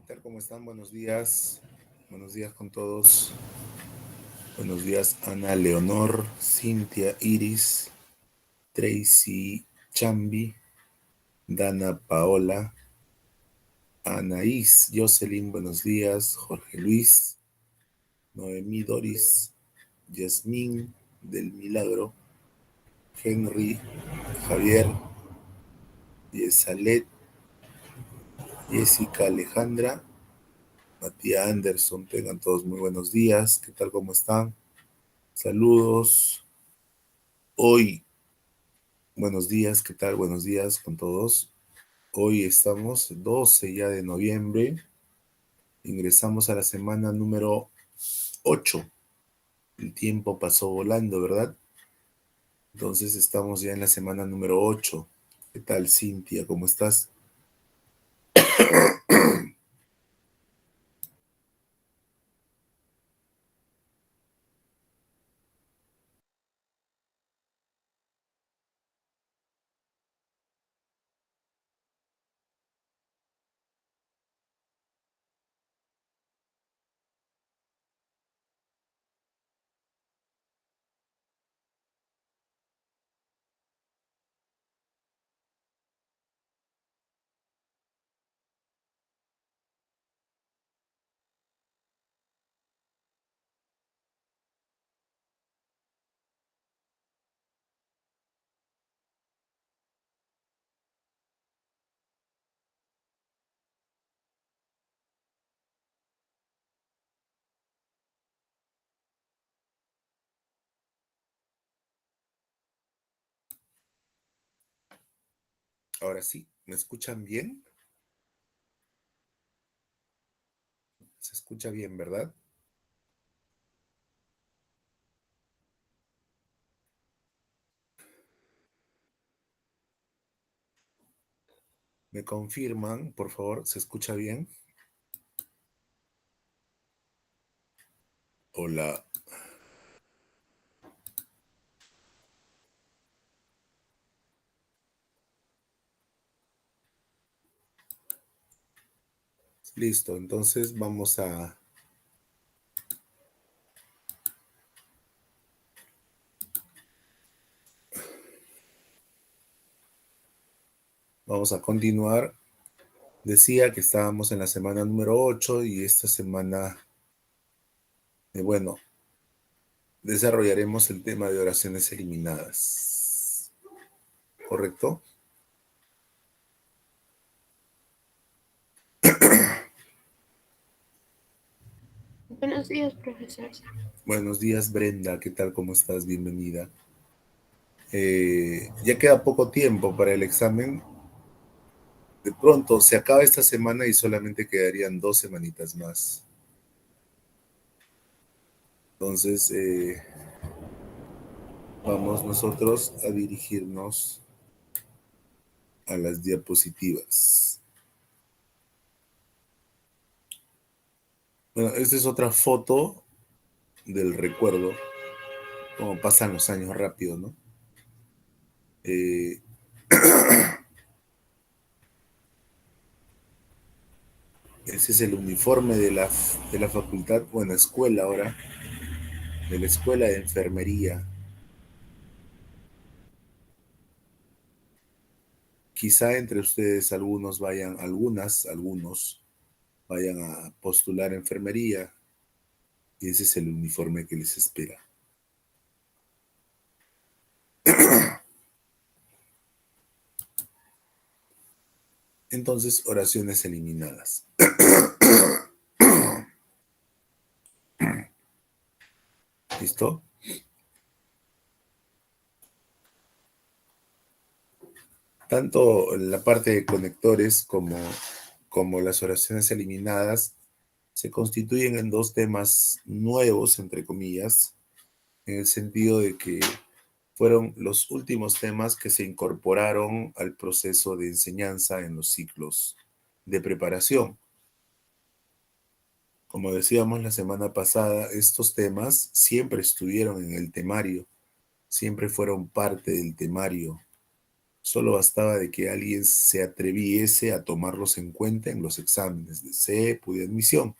tal? ¿Cómo están? Buenos días. Buenos días con todos. Buenos días, Ana Leonor, Cintia, Iris, Tracy, Chambi, Dana Paola, Anaís, Jocelyn, buenos días, Jorge Luis, Noemí Doris, Yasmín del Milagro, Henry, Javier, Yesalet, Jessica Alejandra, Matías Anderson. Tengan todos muy buenos días. ¿Qué tal? ¿Cómo están? Saludos. Hoy, buenos días, ¿qué tal? Buenos días con todos. Hoy estamos 12 ya de noviembre. Ingresamos a la semana número 8. El tiempo pasó volando, ¿verdad? Entonces estamos ya en la semana número 8. ¿Qué tal, Cintia? ¿Cómo estás? Ahora sí, ¿me escuchan bien? Se escucha bien, ¿verdad? ¿Me confirman, por favor? ¿Se escucha bien? Hola. Listo, entonces vamos a continuar. Decía que estábamos en la semana número 8 y esta semana, bueno, desarrollaremos el tema de oraciones eliminadas. ¿Correcto? Buenos días, profesor. Buenos días, Brenda. ¿Qué tal? ¿Cómo estás? Bienvenida. Ya queda poco tiempo para el examen. De pronto se acaba esta semana y solamente quedarían 2 semanitas más. Entonces, vamos nosotros a dirigirnos a las diapositivas. Bueno, esta es otra foto del recuerdo, como pasan los años rápido, ¿no? Eh, Ese es el uniforme de la facultad, bueno, escuela ahora, de la escuela de enfermería. Quizá entre ustedes algunos vayan a postular enfermería y ese es el uniforme que les espera. Entonces, oraciones eliminadas. ¿Listo? Tanto la parte de conectores como las oraciones eliminadas se constituyen en dos temas nuevos, entre comillas, en el sentido de que fueron los últimos temas que se incorporaron al proceso de enseñanza en los ciclos de preparación. Como decíamos la semana pasada, estos temas siempre estuvieron en el temario, siempre fueron parte del temario Solo bastaba de que alguien se atreviese a tomarlos en cuenta en los exámenes de cepo y de admisión.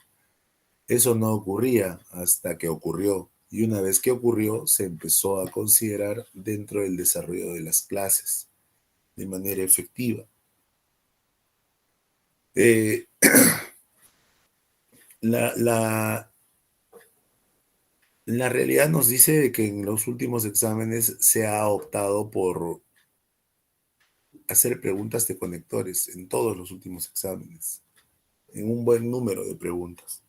Eso no ocurría hasta que ocurrió, y una vez que ocurrió, se empezó a considerar dentro del desarrollo de las clases de manera efectiva. Eh, la, la, la realidad nos dice de que en los últimos exámenes se ha optado por hacer preguntas de conectores en todos los últimos exámenes, en un buen número de preguntas.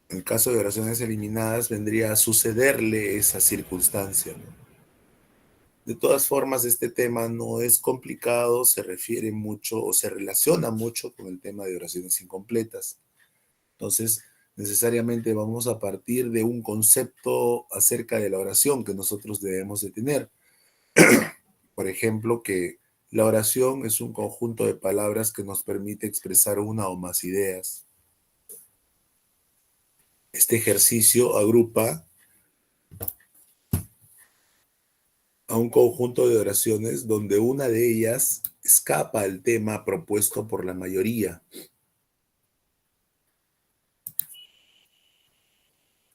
En caso de oraciones eliminadas, vendría a sucederle esa circunstancia, ¿no? De todas formas, este tema no es complicado, se refiere mucho o se relaciona mucho con el tema de oraciones incompletas. Entonces, necesariamente vamos a partir de un concepto acerca de la oración que nosotros debemos de tener. Por ejemplo, que la oración es un conjunto de palabras que nos permite expresar una o más ideas. Este ejercicio agrupa a un conjunto de oraciones donde una de ellas escapa al tema propuesto por la mayoría.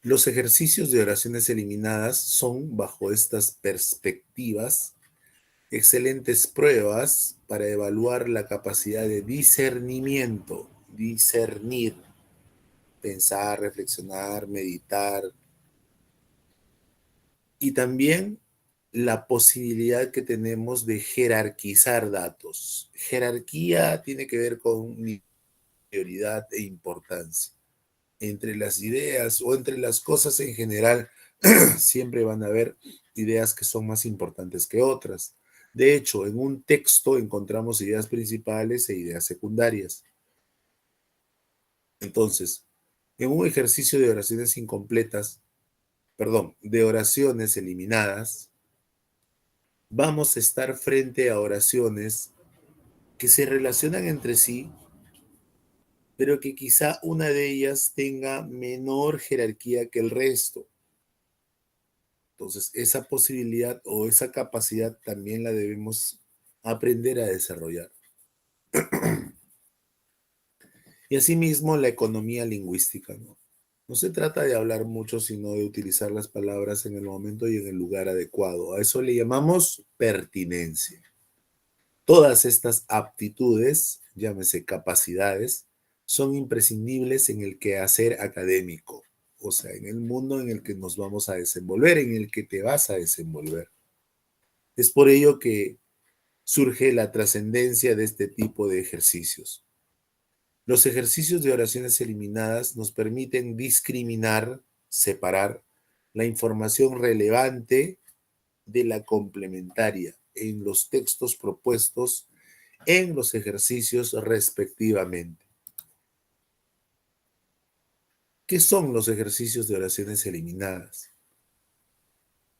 Los ejercicios de oraciones eliminadas son, bajo estas perspectivas, excelentes pruebas para evaluar la capacidad de discernimiento, discernir, pensar, reflexionar, meditar, y también la posibilidad que tenemos de jerarquizar datos. Jerarquía tiene que ver con prioridad e importancia. Entre las ideas o entre las cosas en general, siempre van a haber ideas que son más importantes que otras. De hecho, en un texto encontramos ideas principales e ideas secundarias. Entonces, en un ejercicio de oraciones incompletas, perdón, de oraciones eliminadas, vamos a estar frente a oraciones que se relacionan entre sí, pero que quizá una de ellas tenga menor jerarquía que el resto. Entonces, esa posibilidad o esa capacidad también la debemos aprender a desarrollar. Y asimismo, la economía lingüística, ¿no? No se trata de hablar mucho, sino de utilizar las palabras en el momento y en el lugar adecuado. A eso le llamamos pertinencia. Todas estas aptitudes, llámese capacidades, son imprescindibles en el quehacer académico, o sea, en el mundo en el que nos vamos a desenvolver, en el que te vas a desenvolver. Es por ello que surge la trascendencia de este tipo de ejercicios. Los ejercicios de oraciones eliminadas nos permiten discriminar, separar la información relevante de la complementaria en los textos propuestos en los ejercicios respectivamente. ¿Qué son los ejercicios de oraciones eliminadas?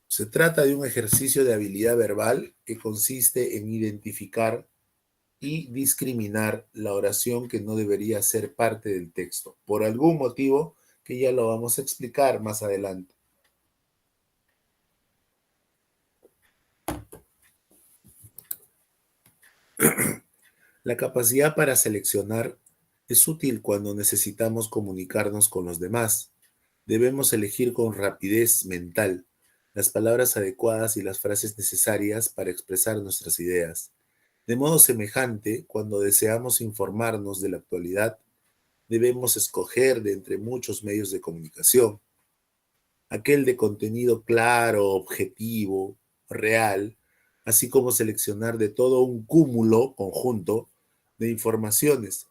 Se trata de un ejercicio de habilidad verbal que consiste en identificar y discriminar la oración que no debería ser parte del texto, por algún motivo que ya lo vamos a explicar más adelante. La capacidad para seleccionar es útil cuando necesitamos comunicarnos con los demás. Debemos elegir con rapidez mental las palabras adecuadas y las frases necesarias para expresar nuestras ideas. De modo semejante, cuando deseamos informarnos de la actualidad, debemos escoger de entre muchos medios de comunicación, aquel de contenido claro, objetivo, real, así como seleccionar de todo un cúmulo conjunto de informaciones,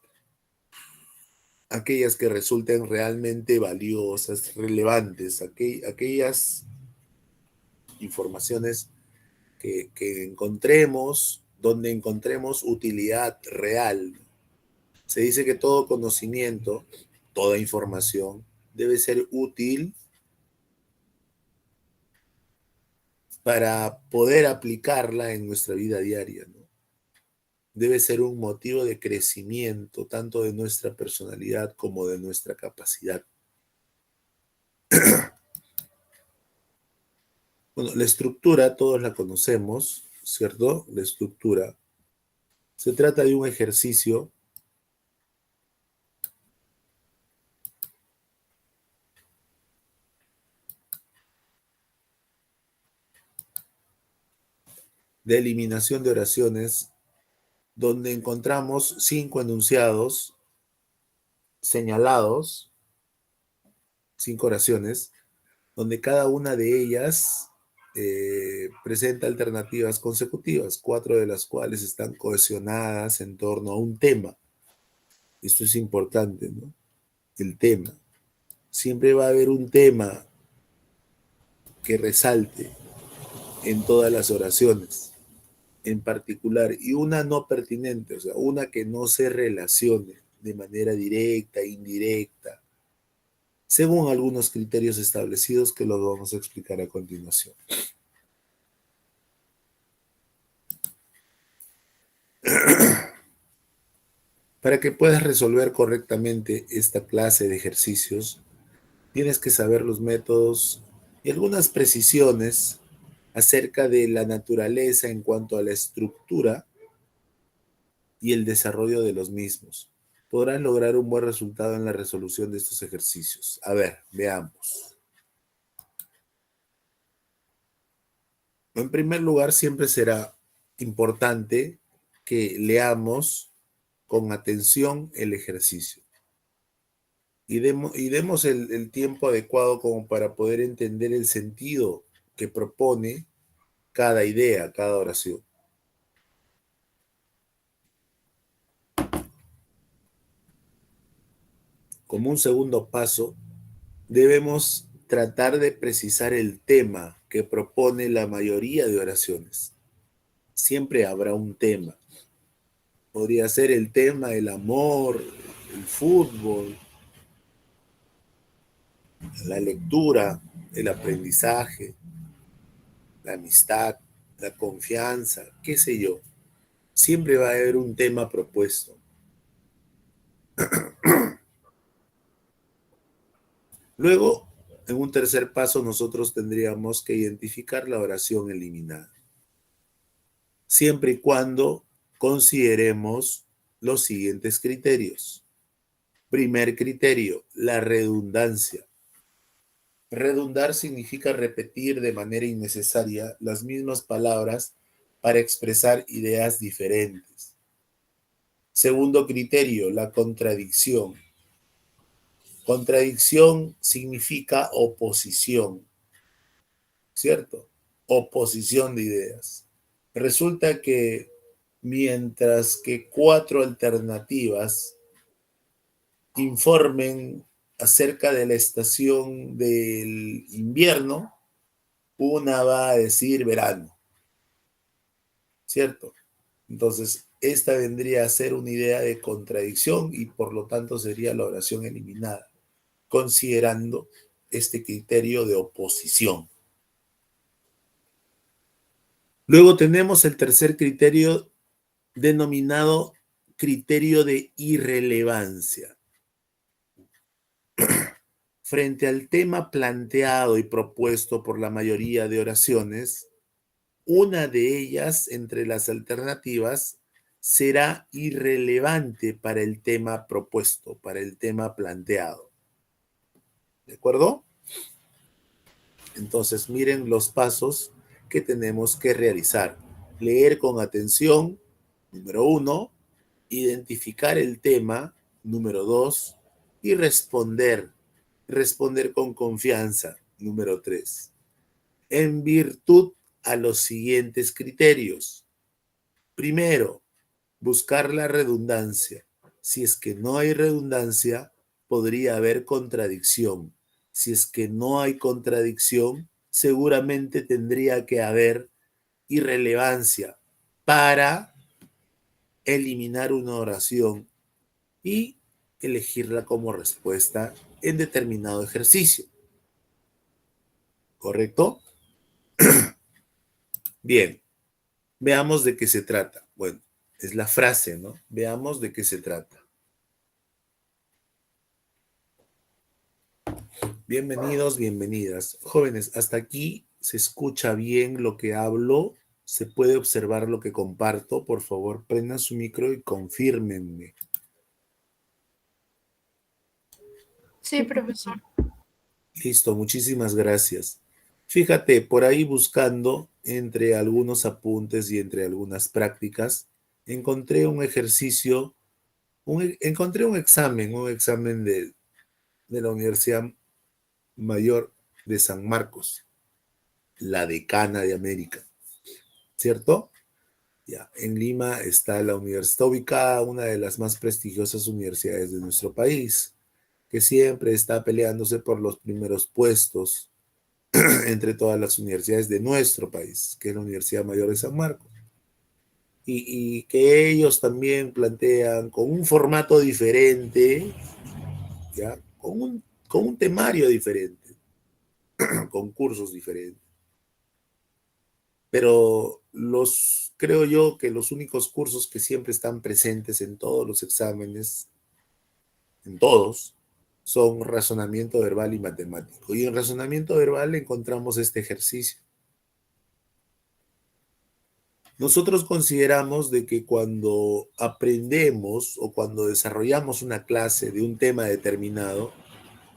aquellas que resulten realmente valiosas, relevantes, aquellas informaciones que encontremos, donde encontremos utilidad real. Se dice que todo conocimiento, toda información debe ser útil para poder aplicarla en nuestra vida diaria, ¿no? Debe ser un motivo de crecimiento, tanto de nuestra personalidad como de nuestra capacidad. Bueno, la estructura todos la conocemos, ¿cierto? La estructura. Se trata de un ejercicio de eliminación de oraciones donde encontramos 5 enunciados señalados, 5 oraciones, donde cada una de ellas presenta alternativas consecutivas, 4 de las cuales están cohesionadas en torno a un tema. Esto es importante, ¿no? El tema. Siempre va a haber un tema que resalte en todas las oraciones, en particular, y una no pertinente, o sea, una que no se relacione de manera directa, indirecta, según algunos criterios establecidos que los vamos a explicar a continuación. Para que puedas resolver correctamente esta clase de ejercicios, tienes que saber los métodos y algunas precisiones acerca de la naturaleza en cuanto a la estructura y el desarrollo de los mismos. Podrás lograr un buen resultado en la resolución de estos ejercicios. A ver, veamos. En primer lugar, siempre será importante que leamos con atención el ejercicio y demos el tiempo adecuado como para poder entender el sentido que propone cada idea, cada oración. Como un segundo paso, debemos tratar de precisar el tema que propone la mayoría de oraciones. Siempre habrá un tema. Podría ser el tema del amor, el fútbol, la lectura, el aprendizaje, la amistad, la confianza, qué sé yo. Siempre va a haber un tema propuesto. Luego, en un tercer paso, nosotros tendríamos que identificar la oración eliminada, siempre y cuando consideremos los siguientes criterios. Primer criterio, la redundancia. Redundar significa repetir de manera innecesaria las mismas palabras para expresar ideas diferentes. Segundo criterio, la contradicción. Contradicción significa oposición, ¿cierto? Oposición de ideas. Resulta que mientras que 4 alternativas informen acerca de la estación del invierno, una va a decir verano, ¿cierto? Entonces, esta vendría a ser una idea de contradicción y por lo tanto sería la oración eliminada, considerando este criterio de oposición. Luego tenemos el tercer criterio denominado criterio de irrelevancia. Frente al tema planteado y propuesto por la mayoría de oraciones, una de ellas entre las alternativas será irrelevante para el tema propuesto, para el tema planteado. ¿De acuerdo? Entonces, miren los pasos que tenemos que realizar. Leer con atención, número 1, identificar el tema, número 2, y responder con confianza, número 3, en virtud a los siguientes criterios. Primero, buscar la redundancia. Si es que no hay redundancia, podría haber contradicción. Si es que no hay contradicción, seguramente tendría que haber irrelevancia para eliminar una oración y elegirla como respuesta en determinado ejercicio. ¿Correcto? Bien, veamos de qué se trata. Bueno, es la frase, ¿no? Veamos de qué se trata. Bienvenidos, bienvenidas. Jóvenes, hasta aquí ¿Se escucha bien lo que hablo? ¿Se puede observar lo que comparto? Por favor, prendan su micro y confírmenme. Sí, profesor. Listo, muchísimas gracias. Fíjate, por ahí buscando entre algunos apuntes y entre algunas prácticas, encontré un ejercicio, encontré un examen de la Universidad Mayor de San Marcos, la decana de América, ¿cierto? Ya, en Lima está ubicada una de las más prestigiosas universidades de nuestro país, que siempre está peleándose por los primeros puestos entre todas las universidades de nuestro país, que es la Universidad Mayor de San Marcos. Y que ellos también plantean con un formato diferente, ¿ya? Con un temario diferente, con cursos diferentes. Pero creo yo que los únicos cursos que siempre están presentes en todos los exámenes, en todos, son razonamiento verbal y matemático. Y en razonamiento verbal encontramos este ejercicio. Nosotros consideramos de que cuando aprendemos o cuando desarrollamos una clase de un tema determinado,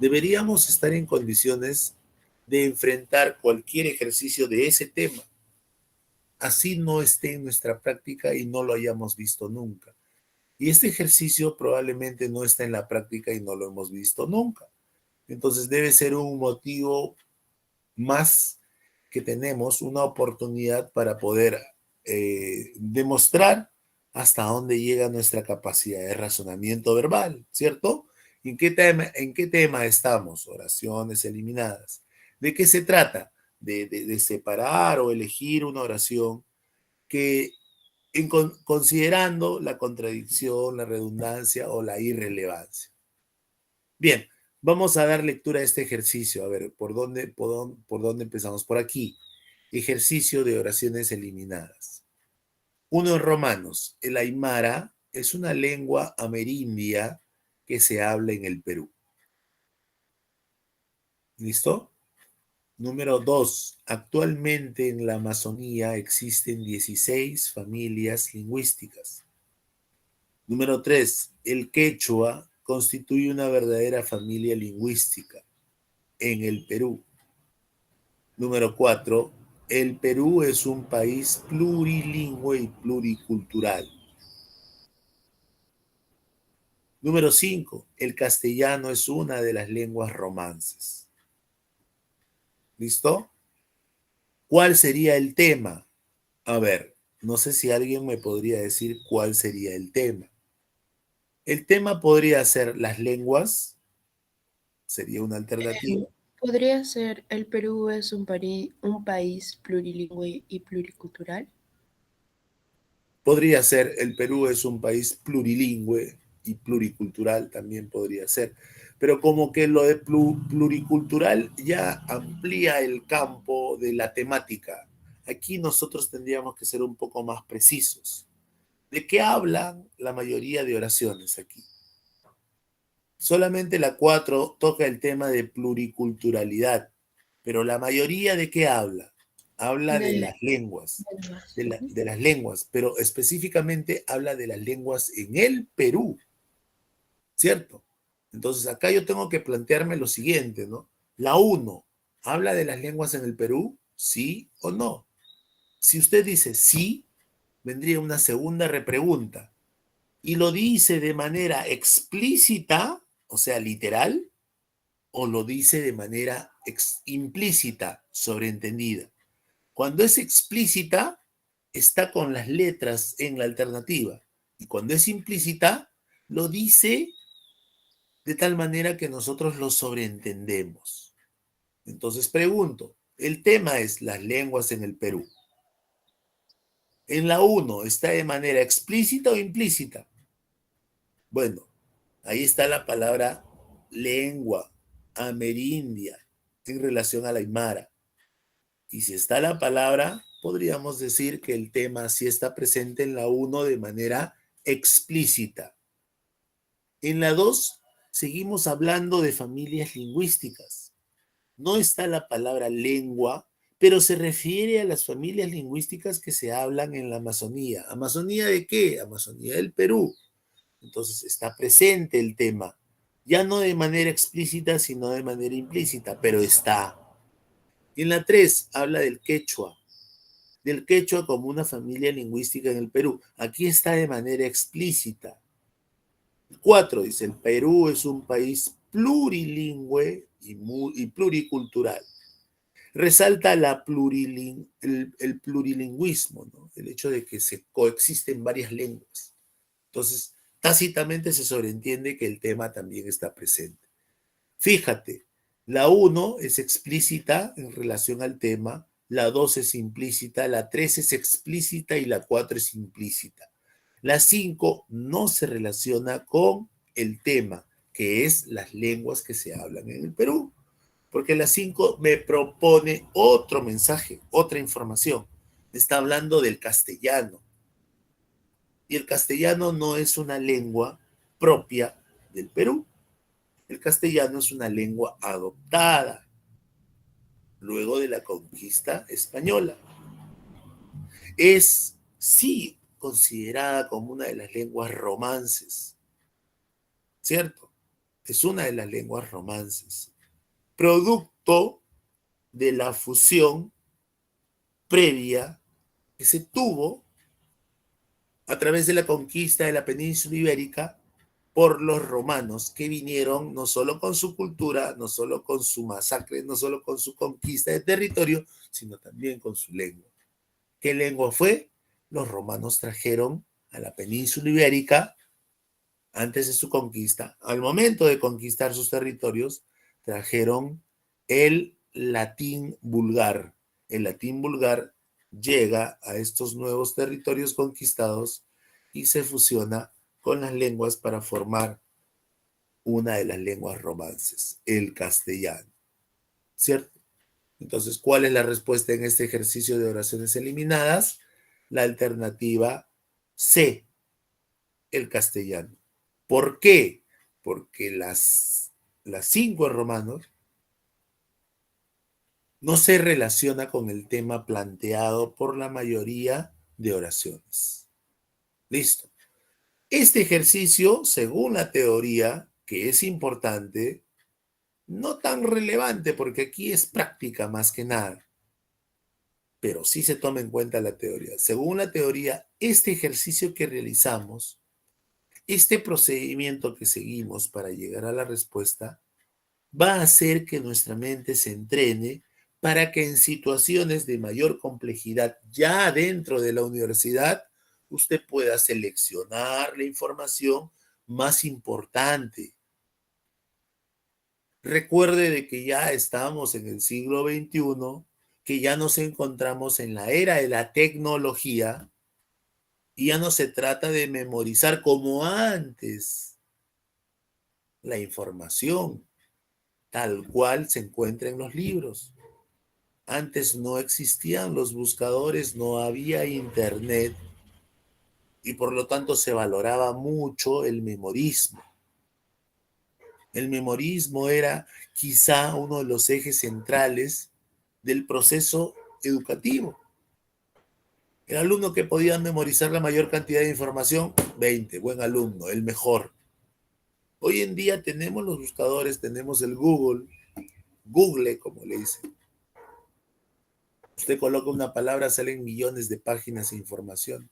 deberíamos estar en condiciones de enfrentar cualquier ejercicio de ese tema, así no esté en nuestra práctica y no lo hayamos visto nunca. Y este ejercicio probablemente no está en la práctica y no lo hemos visto nunca. Entonces debe ser un motivo más que tenemos, una oportunidad para poder demostrar hasta dónde llega nuestra capacidad de razonamiento verbal, ¿cierto? En qué tema estamos? Oraciones eliminadas. ¿De qué se trata? De separar o elegir una oración que considerando la contradicción, la redundancia o la irrelevancia. Bien, vamos a dar lectura a este ejercicio. A ver, por dónde empezamos? Por aquí. Ejercicio de oraciones eliminadas. Uno en Romanos. El aymara es una lengua amerindia que se habla en el Perú. ¿Listo? Número 2. Actualmente en la Amazonía existen 16 familias lingüísticas. Número 3. El quechua constituye una verdadera familia lingüística en el Perú. Número 4. El Perú es un país plurilingüe y pluricultural. Número 5. El castellano es una de las lenguas romances. ¿Listo? ¿Cuál sería el tema? A ver, no sé si alguien me podría decir cuál sería el tema. El tema podría ser las lenguas, sería una alternativa. ¿Podría ser el Perú es un país plurilingüe y pluricultural? Podría ser el Perú es un país plurilingüe y pluricultural, también podría ser. Pero como que lo de pluricultural ya amplía el campo de la temática. Aquí nosotros tendríamos que ser un poco más precisos. ¿De qué hablan la mayoría de oraciones aquí? Solamente la 4 toca el tema de pluriculturalidad, pero la mayoría de qué habla? Habla de De las lenguas, lenguas. de las lenguas, pero específicamente habla de las lenguas en el Perú, ¿cierto? Entonces acá yo tengo que plantearme lo siguiente, ¿no? La 1, ¿habla de las lenguas en el Perú? ¿Sí o no? Si usted dice sí, vendría una segunda repregunta. ¿Y lo dice de manera explícita, o sea, literal, o lo dice de manera implícita, sobreentendida? Cuando es explícita, está con las letras en la alternativa. Y cuando es implícita, lo dice de tal manera que nosotros lo sobreentendemos. Entonces pregunto, el tema es las lenguas en el Perú. En la 1 está de manera explícita o implícita. Bueno, ahí está la palabra lengua, amerindia, en relación a la aymara. Y si está la palabra, podríamos decir que el tema sí está presente en la 1 de manera explícita. En la 2 seguimos hablando de familias lingüísticas. No está la palabra lengua, pero se refiere a las familias lingüísticas que se hablan en la Amazonía. ¿Amazonía de qué? Amazonía del Perú. Entonces está presente el tema, ya no de manera explícita, sino de manera implícita, pero está. Y en la 3 habla del quechua como una familia lingüística en el Perú. Aquí está de manera explícita. 4 dice, el Perú es un país plurilingüe y pluricultural. Resalta el plurilingüismo, ¿no? El hecho de que se coexisten varias lenguas. Entonces, tácitamente se sobreentiende que el tema también está presente. Fíjate, la 1 es explícita en relación al tema, la 2 es implícita, la 3 es explícita y la 4 es implícita. La 5 no se relaciona con el tema, que es las lenguas que se hablan en el Perú, porque la 5 me propone otro mensaje, otra información. Me está hablando del castellano. Y el castellano no es una lengua propia del Perú. El castellano es una lengua adoptada luego de la conquista española. Es, sí, considerada como una de las lenguas romances, ¿cierto? Es una de las lenguas romances, producto de la fusión previa que se tuvo a través de la conquista de la península ibérica por los romanos, que vinieron no solo con su cultura, no solo con su masacre, no solo con su conquista de territorio, sino también con su lengua. ¿Qué lengua fue? Los romanos trajeron a la península ibérica, antes de su conquista, al momento de conquistar sus territorios, trajeron el latín vulgar. El latín vulgar llega a estos nuevos territorios conquistados y se fusiona con las lenguas para formar una de las lenguas romances, el castellano, ¿cierto? Entonces, ¿cuál es la respuesta en este ejercicio de oraciones eliminadas? La alternativa C, el castellano. ¿Por qué? Porque las 5 romanos no se relaciona con el tema planteado por la mayoría de oraciones. Listo. Este ejercicio, según la teoría, que es importante, no tan relevante porque aquí es práctica más que nada, pero sí se toma en cuenta la teoría. Según la teoría, este ejercicio que realizamos, este procedimiento que seguimos para llegar a la respuesta, va a hacer que nuestra mente se entrene para que en situaciones de mayor complejidad ya dentro de la universidad, usted pueda seleccionar la información más importante. Recuerde de que ya estamos en el siglo XXI, que ya nos encontramos en la era de la tecnología y ya no se trata de memorizar como antes la información tal cual se encuentra en los libros. Antes no existían los buscadores, no había internet y por lo tanto se valoraba mucho el memorismo. El memorismo era quizá uno de los ejes centrales del proceso educativo. El alumno que podía memorizar la mayor cantidad de información, 20, buen alumno, el mejor. Hoy en día tenemos los buscadores, tenemos el Google, como le dicen. Usted coloca una palabra, salen millones de páginas de información.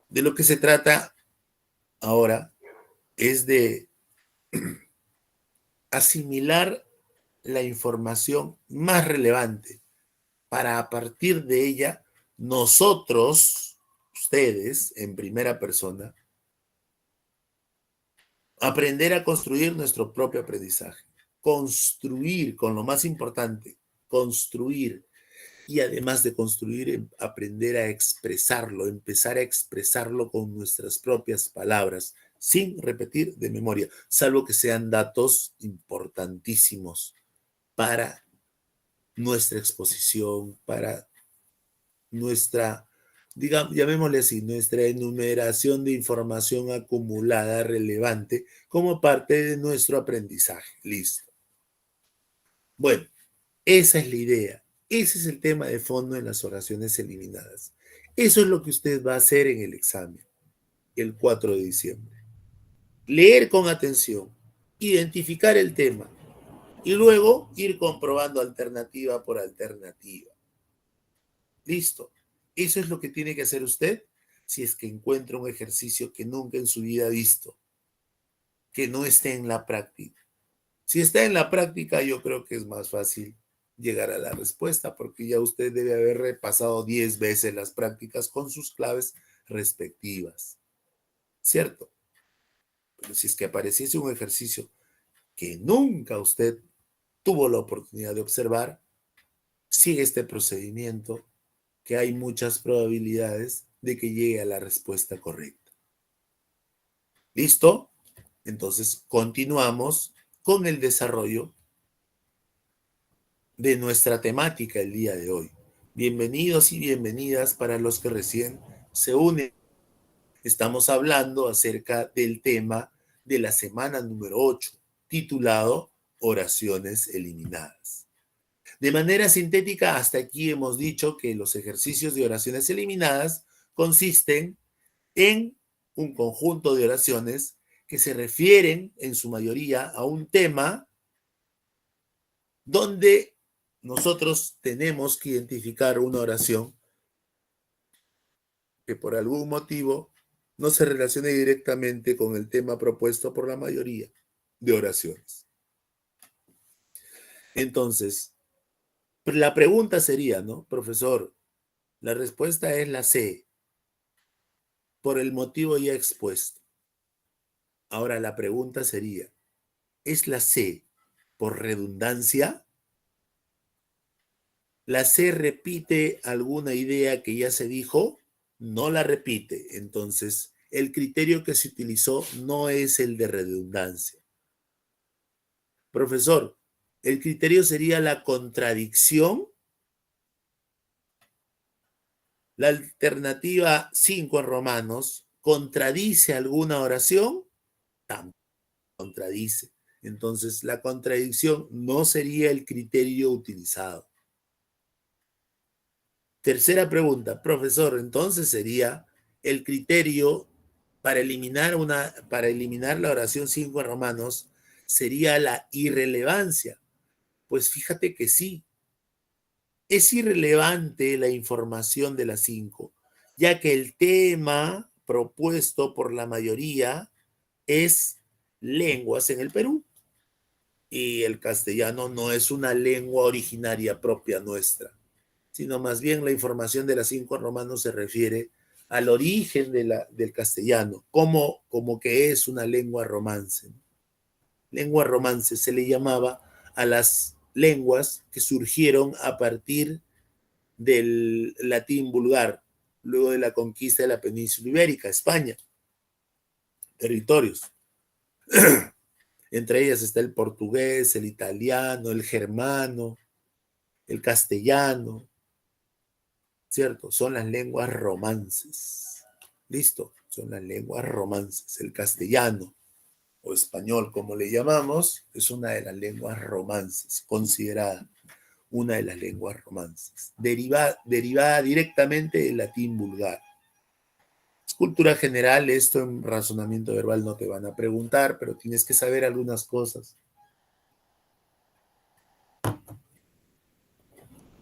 De lo que se trata ahora es de asimilar la información más relevante para a partir de ella nosotros, ustedes en primera persona, aprender a construir nuestro propio aprendizaje, construir con lo más importante, construir y además de construir, aprender a expresarlo, empezar a expresarlo con nuestras propias palabras, sin repetir de memoria, salvo que sean datos importantísimos para nuestra exposición, para nuestra, digamos, llamémosle así, nuestra enumeración de información acumulada relevante como parte de nuestro aprendizaje. Listo. Bueno, esa es la idea. Ese es el tema de fondo en las oraciones eliminadas. Eso es lo que usted va a hacer en el examen, el 4 de diciembre. Leer con atención, identificar el tema y luego ir comprobando alternativa por alternativa. Listo. Eso es lo que tiene que hacer usted si es que encuentra un ejercicio que nunca en su vida ha visto, que no esté en la práctica. Si está en la práctica, yo creo que es más fácil llegar a la respuesta, porque ya usted debe haber repasado 10 veces las prácticas con sus claves respectivas. ¿Cierto? Pero si es que apareciese un ejercicio que nunca usted tuvo la oportunidad de observar, sigue este procedimiento, que hay muchas probabilidades de que llegue a la respuesta correcta. ¿Listo? Entonces, continuamos con el desarrollo de nuestra temática el día de hoy. Bienvenidos y bienvenidas para los que recién se unen. Estamos hablando acerca del tema de la semana número 8, titulado Oraciones eliminadas. De manera sintética, hasta aquí hemos dicho que los ejercicios de oraciones eliminadas consisten en un conjunto de oraciones que se refieren en su mayoría a un tema donde nosotros tenemos que identificar una oración que por algún motivo no se relacione directamente con el tema propuesto por la mayoría de oraciones. Entonces, la pregunta sería, ¿no? Profesor, la respuesta es la C, por el motivo ya expuesto. Ahora la pregunta sería, ¿es la C por redundancia? ¿La C repite alguna idea que ya se dijo? No la repite. Entonces, el criterio que se utilizó no es el de redundancia. Profesor, ¿el criterio sería la contradicción? La alternativa 5 en Romanos, ¿contradice alguna oración? Tampoco contradice. Entonces, la contradicción no sería el criterio utilizado. Tercera pregunta, profesor, entonces sería el criterio para eliminar la oración 5 en Romanos sería la irrelevancia. Pues fíjate que sí, es irrelevante la información de la 5, ya que el tema propuesto por la mayoría es lenguas en el Perú y el castellano no es una lengua originaria propia nuestra, sino más bien la información de las 5 romanos se refiere al origen del castellano, como que es una lengua romance. Lengua romance se le llamaba a las lenguas que surgieron a partir del latín vulgar, luego de la conquista de la península ibérica, España, territorios. Entre ellas está el portugués, el italiano, el germano, el castellano, ¿cierto? Son las lenguas romances. ¿Listo? Son las lenguas romances. El castellano o español, como le llamamos, es una de las lenguas romances, considerada una de las lenguas romances, derivada directamente del latín vulgar. Es cultura general, esto en razonamiento verbal no te van a preguntar, pero tienes que saber algunas cosas,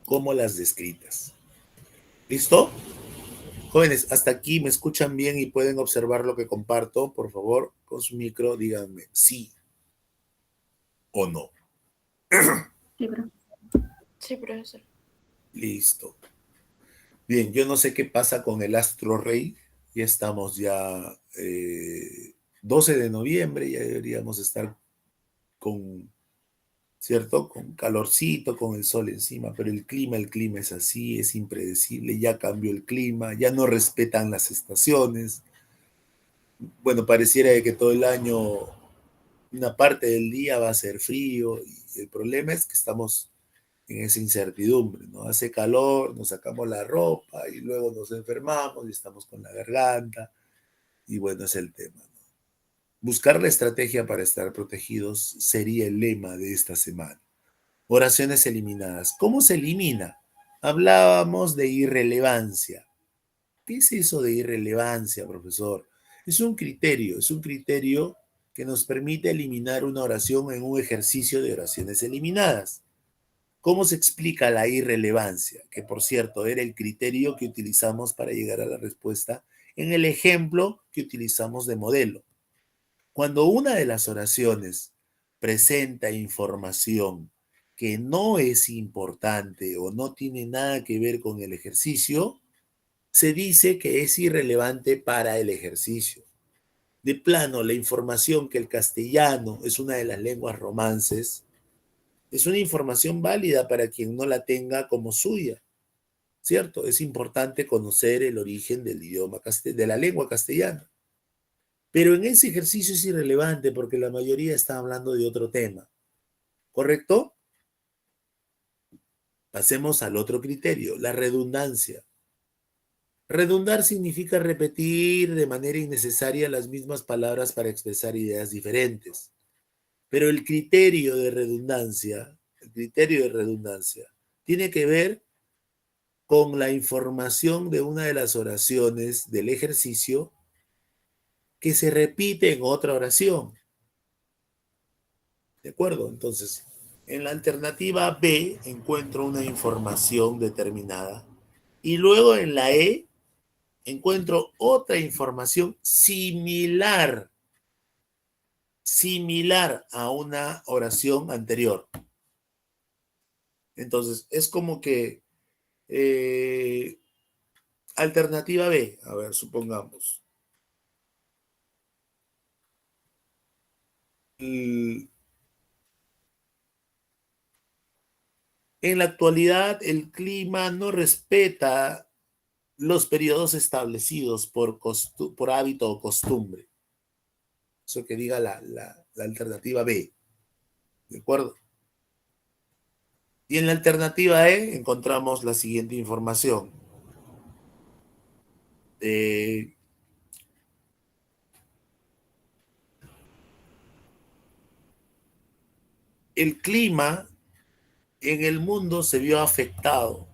como las descritas. ¿Listo? Jóvenes, hasta aquí me escuchan bien y pueden observar lo que comparto. Por favor, con su micro, díganme sí o no. Sí, bro. Sí, profesor. Listo. Bien, yo no sé qué pasa con el Astro Rey. Ya estamos ya 12 de noviembre, ya deberíamos estar con, ¿cierto? Con calorcito, con el sol encima, pero el clima es así, es impredecible, ya cambió el clima, ya no respetan las estaciones. Bueno, pareciera que todo el año una parte del día va a ser frío y el problema es que estamos en esa incertidumbre, ¿no? Hace calor, nos sacamos la ropa y luego nos enfermamos y estamos con la garganta y bueno, es el tema, ¿no? Buscar la estrategia para estar protegidos sería el lema de esta semana. Oraciones eliminadas. ¿Cómo se elimina? Hablábamos de irrelevancia. ¿Qué es eso de irrelevancia, profesor? Es un criterio que nos permite eliminar una oración en un ejercicio de oraciones eliminadas. ¿Cómo se explica la irrelevancia? Que por cierto era el criterio que utilizamos para llegar a la respuesta en el ejemplo que utilizamos de modelo. Cuando una de las oraciones presenta información que no es importante o no tiene nada que ver con el ejercicio, se dice que es irrelevante para el ejercicio. De plano, la información que el castellano es una de las lenguas romances es una información válida para quien no la tenga como suya, ¿cierto? Es importante conocer el origen del idioma de la lengua castellana. Pero en ese ejercicio es irrelevante porque la mayoría está hablando de otro tema, ¿correcto? Pasemos al otro criterio, la redundancia. Redundar significa repetir de manera innecesaria las mismas palabras para expresar ideas diferentes. Pero el criterio de redundancia, tiene que ver con la información de una de las oraciones del ejercicio que se repite en otra oración. ¿De acuerdo? Entonces, en la alternativa B encuentro una información determinada y luego en la E encuentro otra información similar a una oración anterior. Entonces, es como que alternativa B, a ver, supongamos. En la actualidad, el clima no respeta los periodos establecidos por hábito o costumbre. Eso que diga la alternativa B. ¿De acuerdo? Y en la alternativa E encontramos la siguiente información. El clima en el mundo se vio afectado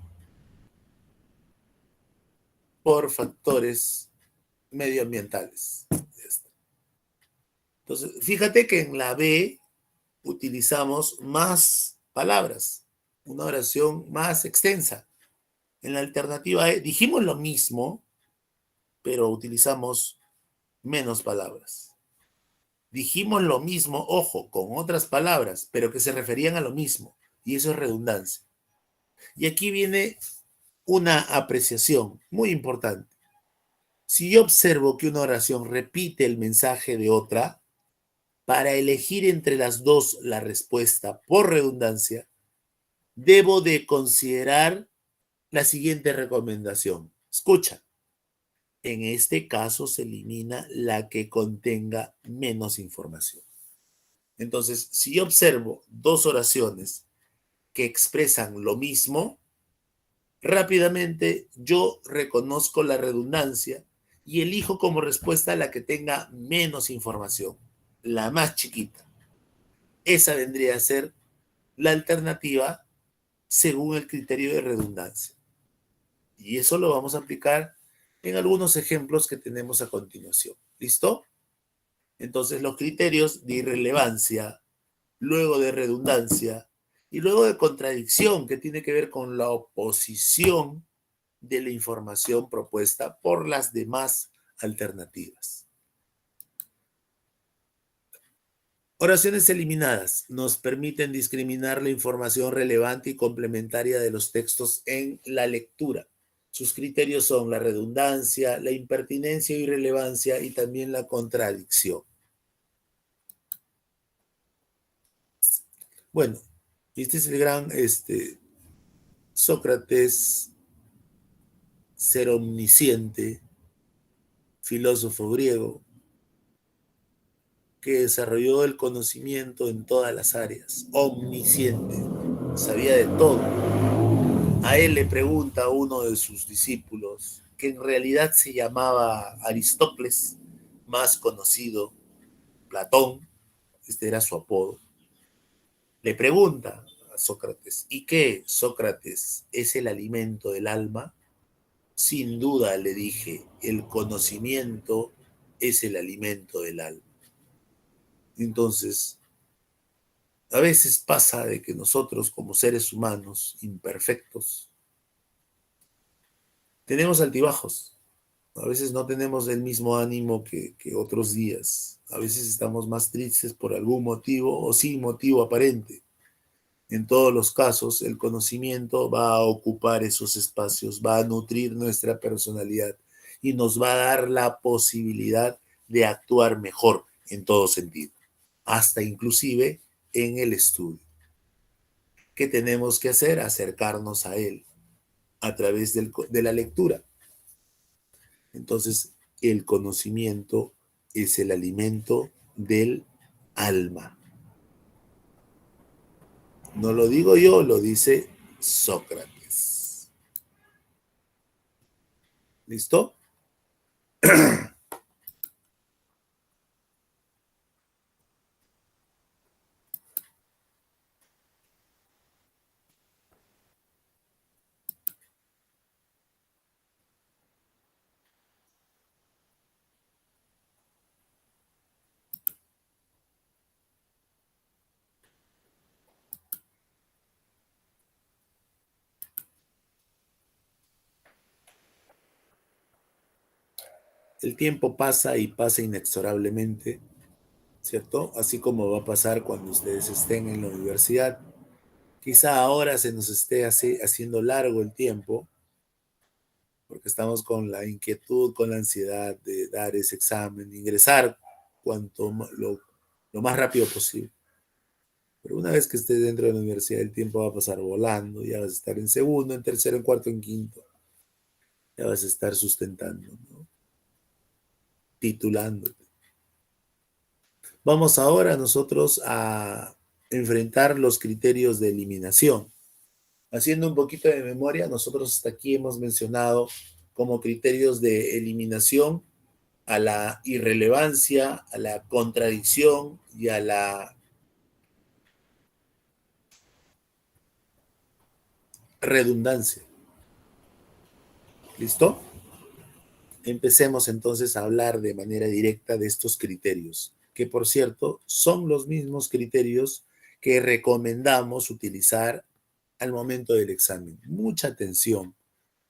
por factores medioambientales. Entonces, fíjate que en la B utilizamos más palabras, una oración más extensa. En la alternativa E dijimos lo mismo, pero utilizamos menos palabras. Dijimos lo mismo, ojo, con otras palabras, pero que se referían a lo mismo, y eso es redundancia. Y aquí viene una apreciación muy importante. Si yo observo que una oración repite el mensaje de otra, para elegir entre las dos la respuesta por redundancia, debo de considerar la siguiente recomendación. Escucha. En este caso se elimina la que contenga menos información. Entonces, si yo observo dos oraciones que expresan lo mismo, rápidamente yo reconozco la redundancia y elijo como respuesta la que tenga menos información, la más chiquita. Esa vendría a ser la alternativa según el criterio de redundancia. Y eso lo vamos a aplicar en algunos ejemplos que tenemos a continuación. ¿Listo? Entonces, los criterios de irrelevancia, luego de redundancia y luego de contradicción, que tiene que ver con la oposición de la información propuesta por las demás alternativas. Oraciones eliminadas nos permiten discriminar la información relevante y complementaria de los textos en la lectura. Sus criterios son la redundancia, la impertinencia o irrelevancia y también la contradicción. Bueno, este es el gran Sócrates, ser omnisciente, filósofo griego, que desarrolló el conocimiento en todas las áreas, omnisciente, sabía de todo. A él le pregunta a uno de sus discípulos, que en realidad se llamaba Aristócles, más conocido Platón, este era su apodo, le pregunta a Sócrates. ¿Y qué, Sócrates? ¿Es el alimento del alma? Sin duda, le dije, el conocimiento es el alimento del alma. Entonces, a veces pasa de que nosotros como seres humanos imperfectos tenemos altibajos. A veces no tenemos el mismo ánimo que otros días. A veces estamos más tristes por algún motivo o sin motivo aparente. En todos los casos, el conocimiento va a ocupar esos espacios, va a nutrir nuestra personalidad y nos va a dar la posibilidad de actuar mejor en todo sentido, hasta inclusive en el estudio. ¿Qué tenemos que hacer? Acercarnos a él a través de la lectura. Entonces, el conocimiento es el alimento del alma. No lo digo yo, lo dice Sócrates. ¿Listo? El tiempo pasa y pasa inexorablemente, ¿cierto? Así como va a pasar cuando ustedes estén en la universidad. Quizá ahora se nos esté haciendo largo el tiempo, porque estamos con la inquietud, con la ansiedad de dar ese examen, ingresar lo más rápido posible. Pero una vez que estés dentro de la universidad, el tiempo va a pasar volando, ya vas a estar en segundo, en tercero, en cuarto, en quinto, ya vas a estar sustentando, ¿no? Titulándote. Vamos ahora nosotros a enfrentar los criterios de eliminación. Haciendo un poquito de memoria, nosotros hasta aquí hemos mencionado como criterios de eliminación a la irrelevancia, a la contradicción y a la redundancia. ¿Listo? Empecemos entonces a hablar de manera directa de estos criterios, que por cierto son los mismos criterios que recomendamos utilizar al momento del examen. Mucha atención.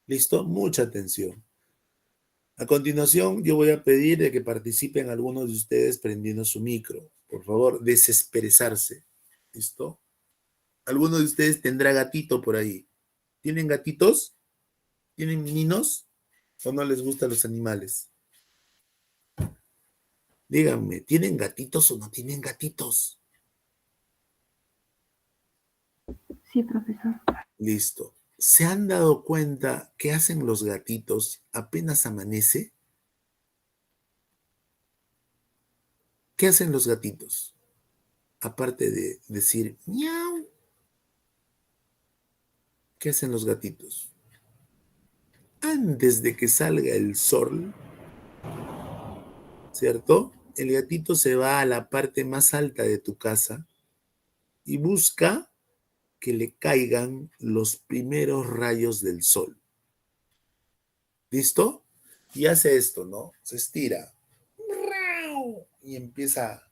¿Listo? Mucha atención. A continuación, yo voy a pedir de que participen algunos de ustedes prendiendo su micro. Por favor, desesperezarse. ¿Listo? ¿Alguno de ustedes tendrá gatito por ahí? ¿Tienen gatitos? ¿Tienen ninos? ¿O no les gustan los animales? Díganme, ¿tienen gatitos o no tienen gatitos? Sí, profesor. Listo. ¿Se han dado cuenta qué hacen los gatitos apenas amanece? ¿Qué hacen los gatitos? Aparte de decir miau, ¿qué hacen los gatitos? Antes de que salga el sol, ¿cierto? El gatito se va a la parte más alta de tu casa y busca que le caigan los primeros rayos del sol. ¿Listo? Y hace esto, ¿no? Se estira. Y empieza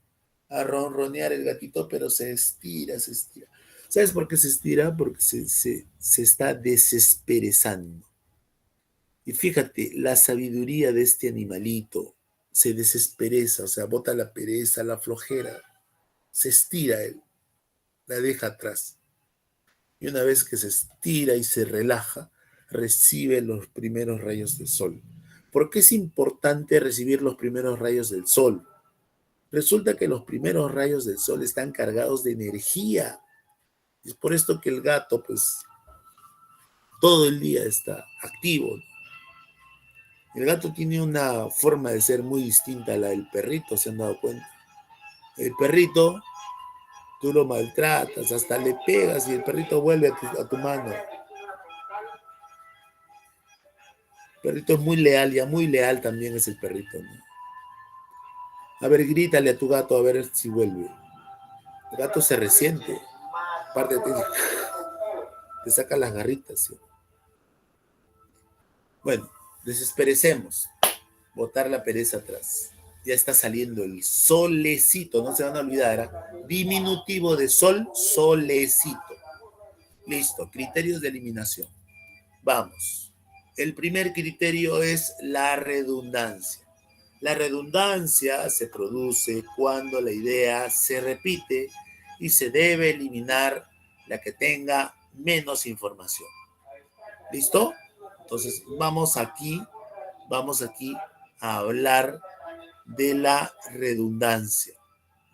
a ronronear el gatito, pero se estira, se estira. ¿Sabes por qué se estira? Porque se está desesperezando. Y fíjate, la sabiduría de este animalito se desespereza, o sea, bota la pereza, la flojera, se estira él, la deja atrás. Y una vez que se estira y se relaja, recibe los primeros rayos del sol. ¿Por qué es importante recibir los primeros rayos del sol? Resulta que los primeros rayos del sol están cargados de energía. Es por esto que el gato, pues, todo el día está activo. El gato tiene una forma de ser muy distinta a la del perrito, ¿se han dado cuenta? El perrito, tú lo maltratas, hasta le pegas y el perrito vuelve a tu mano. El perrito es muy leal, ya muy leal también es el perrito, ¿no? A ver, grítale a tu gato a ver si vuelve. El gato se resiente. Aparte te saca las garritas, ¿sí? Bueno, desesperecemos. Botar la pereza atrás. Ya está saliendo el solecito, no se van a olvidar, ¿eh? Diminutivo de sol, solecito. Listo, criterios de eliminación. Vamos. El primer criterio es la redundancia. La redundancia se produce cuando la idea se repite y se debe eliminar la que tenga menos información. ¿Listo? Entonces vamos aquí a hablar de la redundancia.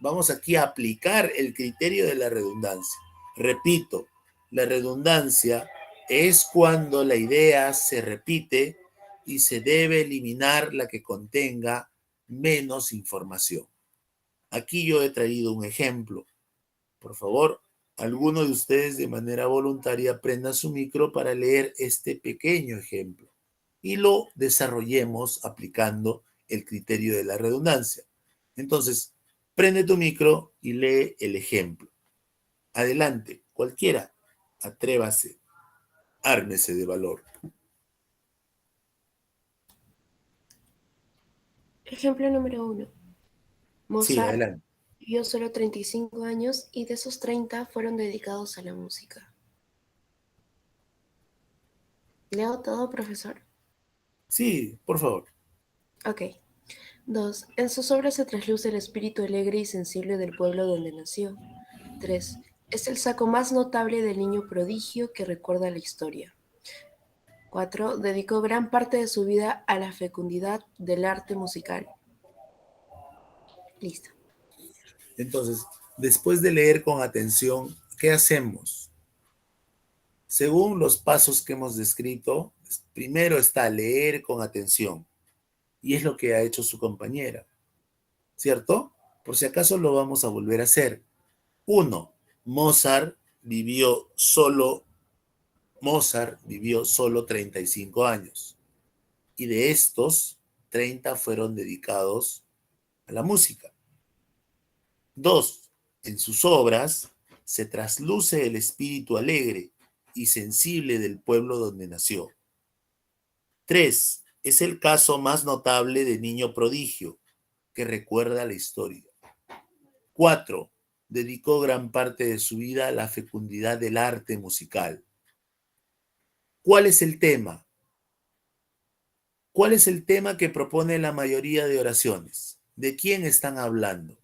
Vamos aquí a aplicar el criterio de la redundancia. Repito, la redundancia es cuando la idea se repite y se debe eliminar la que contenga menos información. Aquí yo he traído un ejemplo. Por favor, alguno de ustedes de manera voluntaria prenda su micro para leer este pequeño ejemplo y lo desarrollemos aplicando el criterio de la redundancia. Entonces, prende tu micro y lee el ejemplo. Adelante, cualquiera, atrévase, ármese de valor. Ejemplo número 1. Sí, Mozart adelante. vivió solo 35 años y de esos 30 fueron dedicados a la música. ¿Leo todo, profesor? Sí, por favor. Ok. 2. En sus obras se trasluce el espíritu alegre y sensible del pueblo donde nació. 3. Es el saco más notable del niño prodigio que recuerda la historia. 4. Dedicó gran parte de su vida a la fecundidad del arte musical. Listo. Entonces, después de leer con atención, ¿qué hacemos? Según los pasos que hemos descrito, primero está leer con atención. Y es lo que ha hecho su compañera, ¿cierto? Por si acaso lo vamos a volver a hacer. 1. Mozart vivió solo 35 años. Y de estos, 30 fueron dedicados a la música. 2. En sus obras se trasluce el espíritu alegre y sensible del pueblo donde nació. 3. Es el caso más notable de niño prodigio que recuerda la historia. 4. Dedicó gran parte de su vida a la fecundidad del arte musical. ¿Cuál es el tema? ¿Cuál es el tema que propone la mayoría de oraciones? ¿De quién están hablando?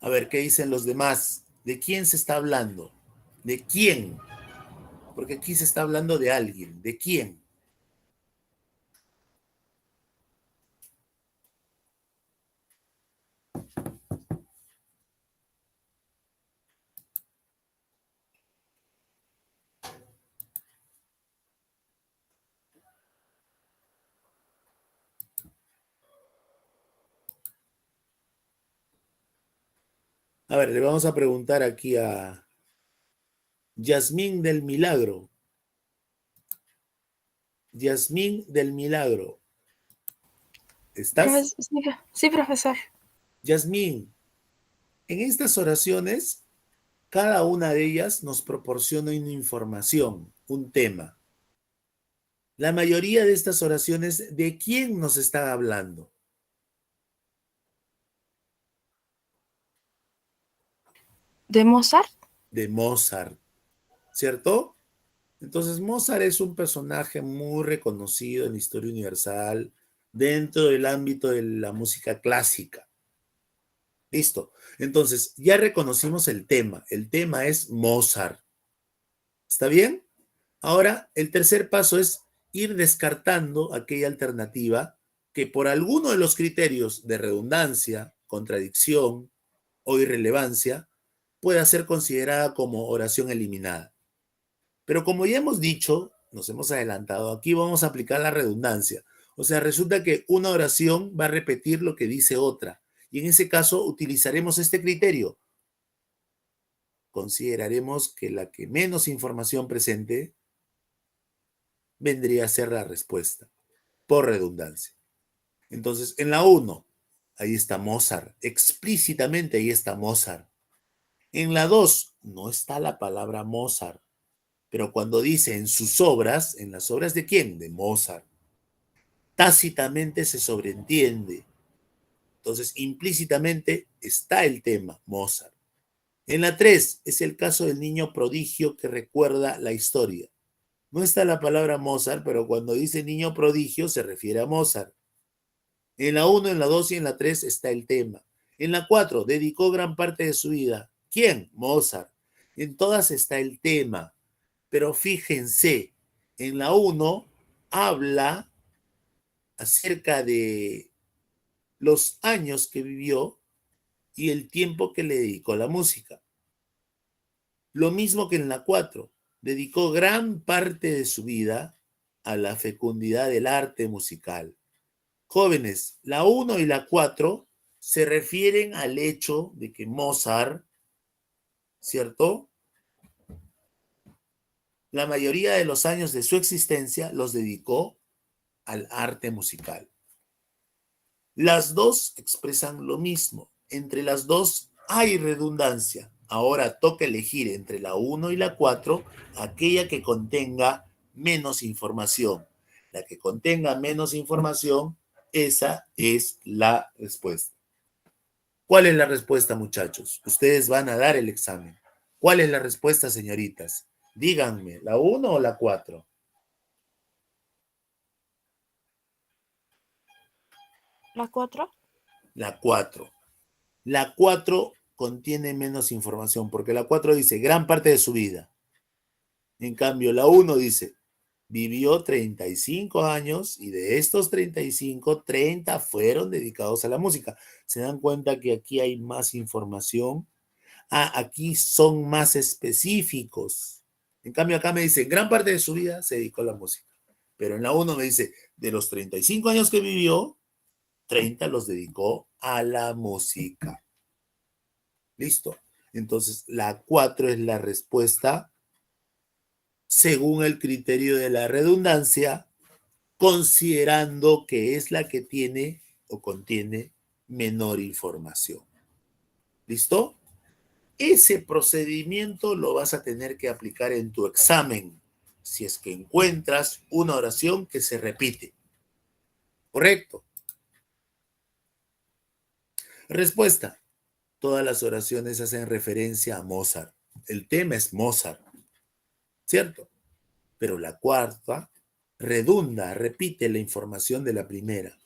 A ver, ¿qué dicen los demás? ¿De quién se está hablando? ¿De quién? Porque aquí se está hablando de alguien. ¿De quién? A ver, le vamos a preguntar aquí a Yasmín del Milagro. Yasmín del Milagro. ¿Estás? Sí, profesor. Yasmín, en estas oraciones, cada una de ellas nos proporciona una información, un tema. La mayoría de estas oraciones, ¿de quién nos está hablando? ¿De Mozart? De Mozart, ¿cierto? Entonces, Mozart es un personaje muy reconocido en la historia universal dentro del ámbito de la música clásica. Listo. Entonces, ya reconocimos el tema. El tema es Mozart. ¿Está bien? Ahora, el tercer paso es ir descartando aquella alternativa que por alguno de los criterios de redundancia, contradicción o irrelevancia pueda ser considerada como oración eliminada. Pero como ya hemos dicho, nos hemos adelantado, aquí vamos a aplicar la redundancia. O sea, resulta que una oración va a repetir lo que dice otra. Y en ese caso utilizaremos este criterio. Consideraremos que la que menos información presente vendría a ser la respuesta, por redundancia. Entonces, en la 1, ahí está Mozart. Explícitamente ahí está Mozart. En la 2 no está la palabra Mozart, pero cuando dice en sus obras, ¿en las obras de quién? De Mozart. Tácitamente se sobreentiende. Entonces, implícitamente está el tema Mozart. En la 3 es el caso del niño prodigio que recuerda la historia. No está la palabra Mozart, pero cuando dice niño prodigio se refiere a Mozart. En la 1, en la 2 y en la 3 está el tema. En la 4 dedicó gran parte de su vida. ¿Quién? Mozart. En todas está el tema. Pero fíjense, en la 1 habla acerca de los años que vivió y el tiempo que le dedicó a la música. Lo mismo que en la 4, dedicó gran parte de su vida a la fecundidad del arte musical. Jóvenes, la 1 y la 4 se refieren al hecho de que Mozart, ¿cierto? La mayoría de los años de su existencia los dedicó al arte musical. Las dos expresan lo mismo. Entre las dos hay redundancia. Ahora toca elegir entre la 1 y la 4 aquella que contenga menos información. La que contenga menos información, esa es la respuesta. ¿Cuál es la respuesta, muchachos? Ustedes van a dar el examen. ¿Cuál es la respuesta, señoritas? Díganme, ¿la 1 o la 4? ¿La 4? La 4. La 4 contiene menos información, porque la 4 dice gran parte de su vida. En cambio, la 1 dice, vivió 35 años y de estos 35, 30 fueron dedicados a la música. ¿Se dan cuenta que aquí hay más información? Aquí son más específicos. En cambio, acá me dice, gran parte de su vida se dedicó a la música. Pero en la 1 me dice, de los 35 años que vivió, 30 los dedicó a la música. ¿Listo? Entonces, la 4 es la respuesta según el criterio de la redundancia, considerando que es la que tiene o contiene menor información. ¿Listo? Ese procedimiento lo vas a tener que aplicar en tu examen si es que encuentras una oración que se repite. ¿Correcto? Respuesta. Todas las oraciones hacen referencia a Mozart. El tema es Mozart, ¿cierto? Pero la cuarta redunda, repite la información de la primera.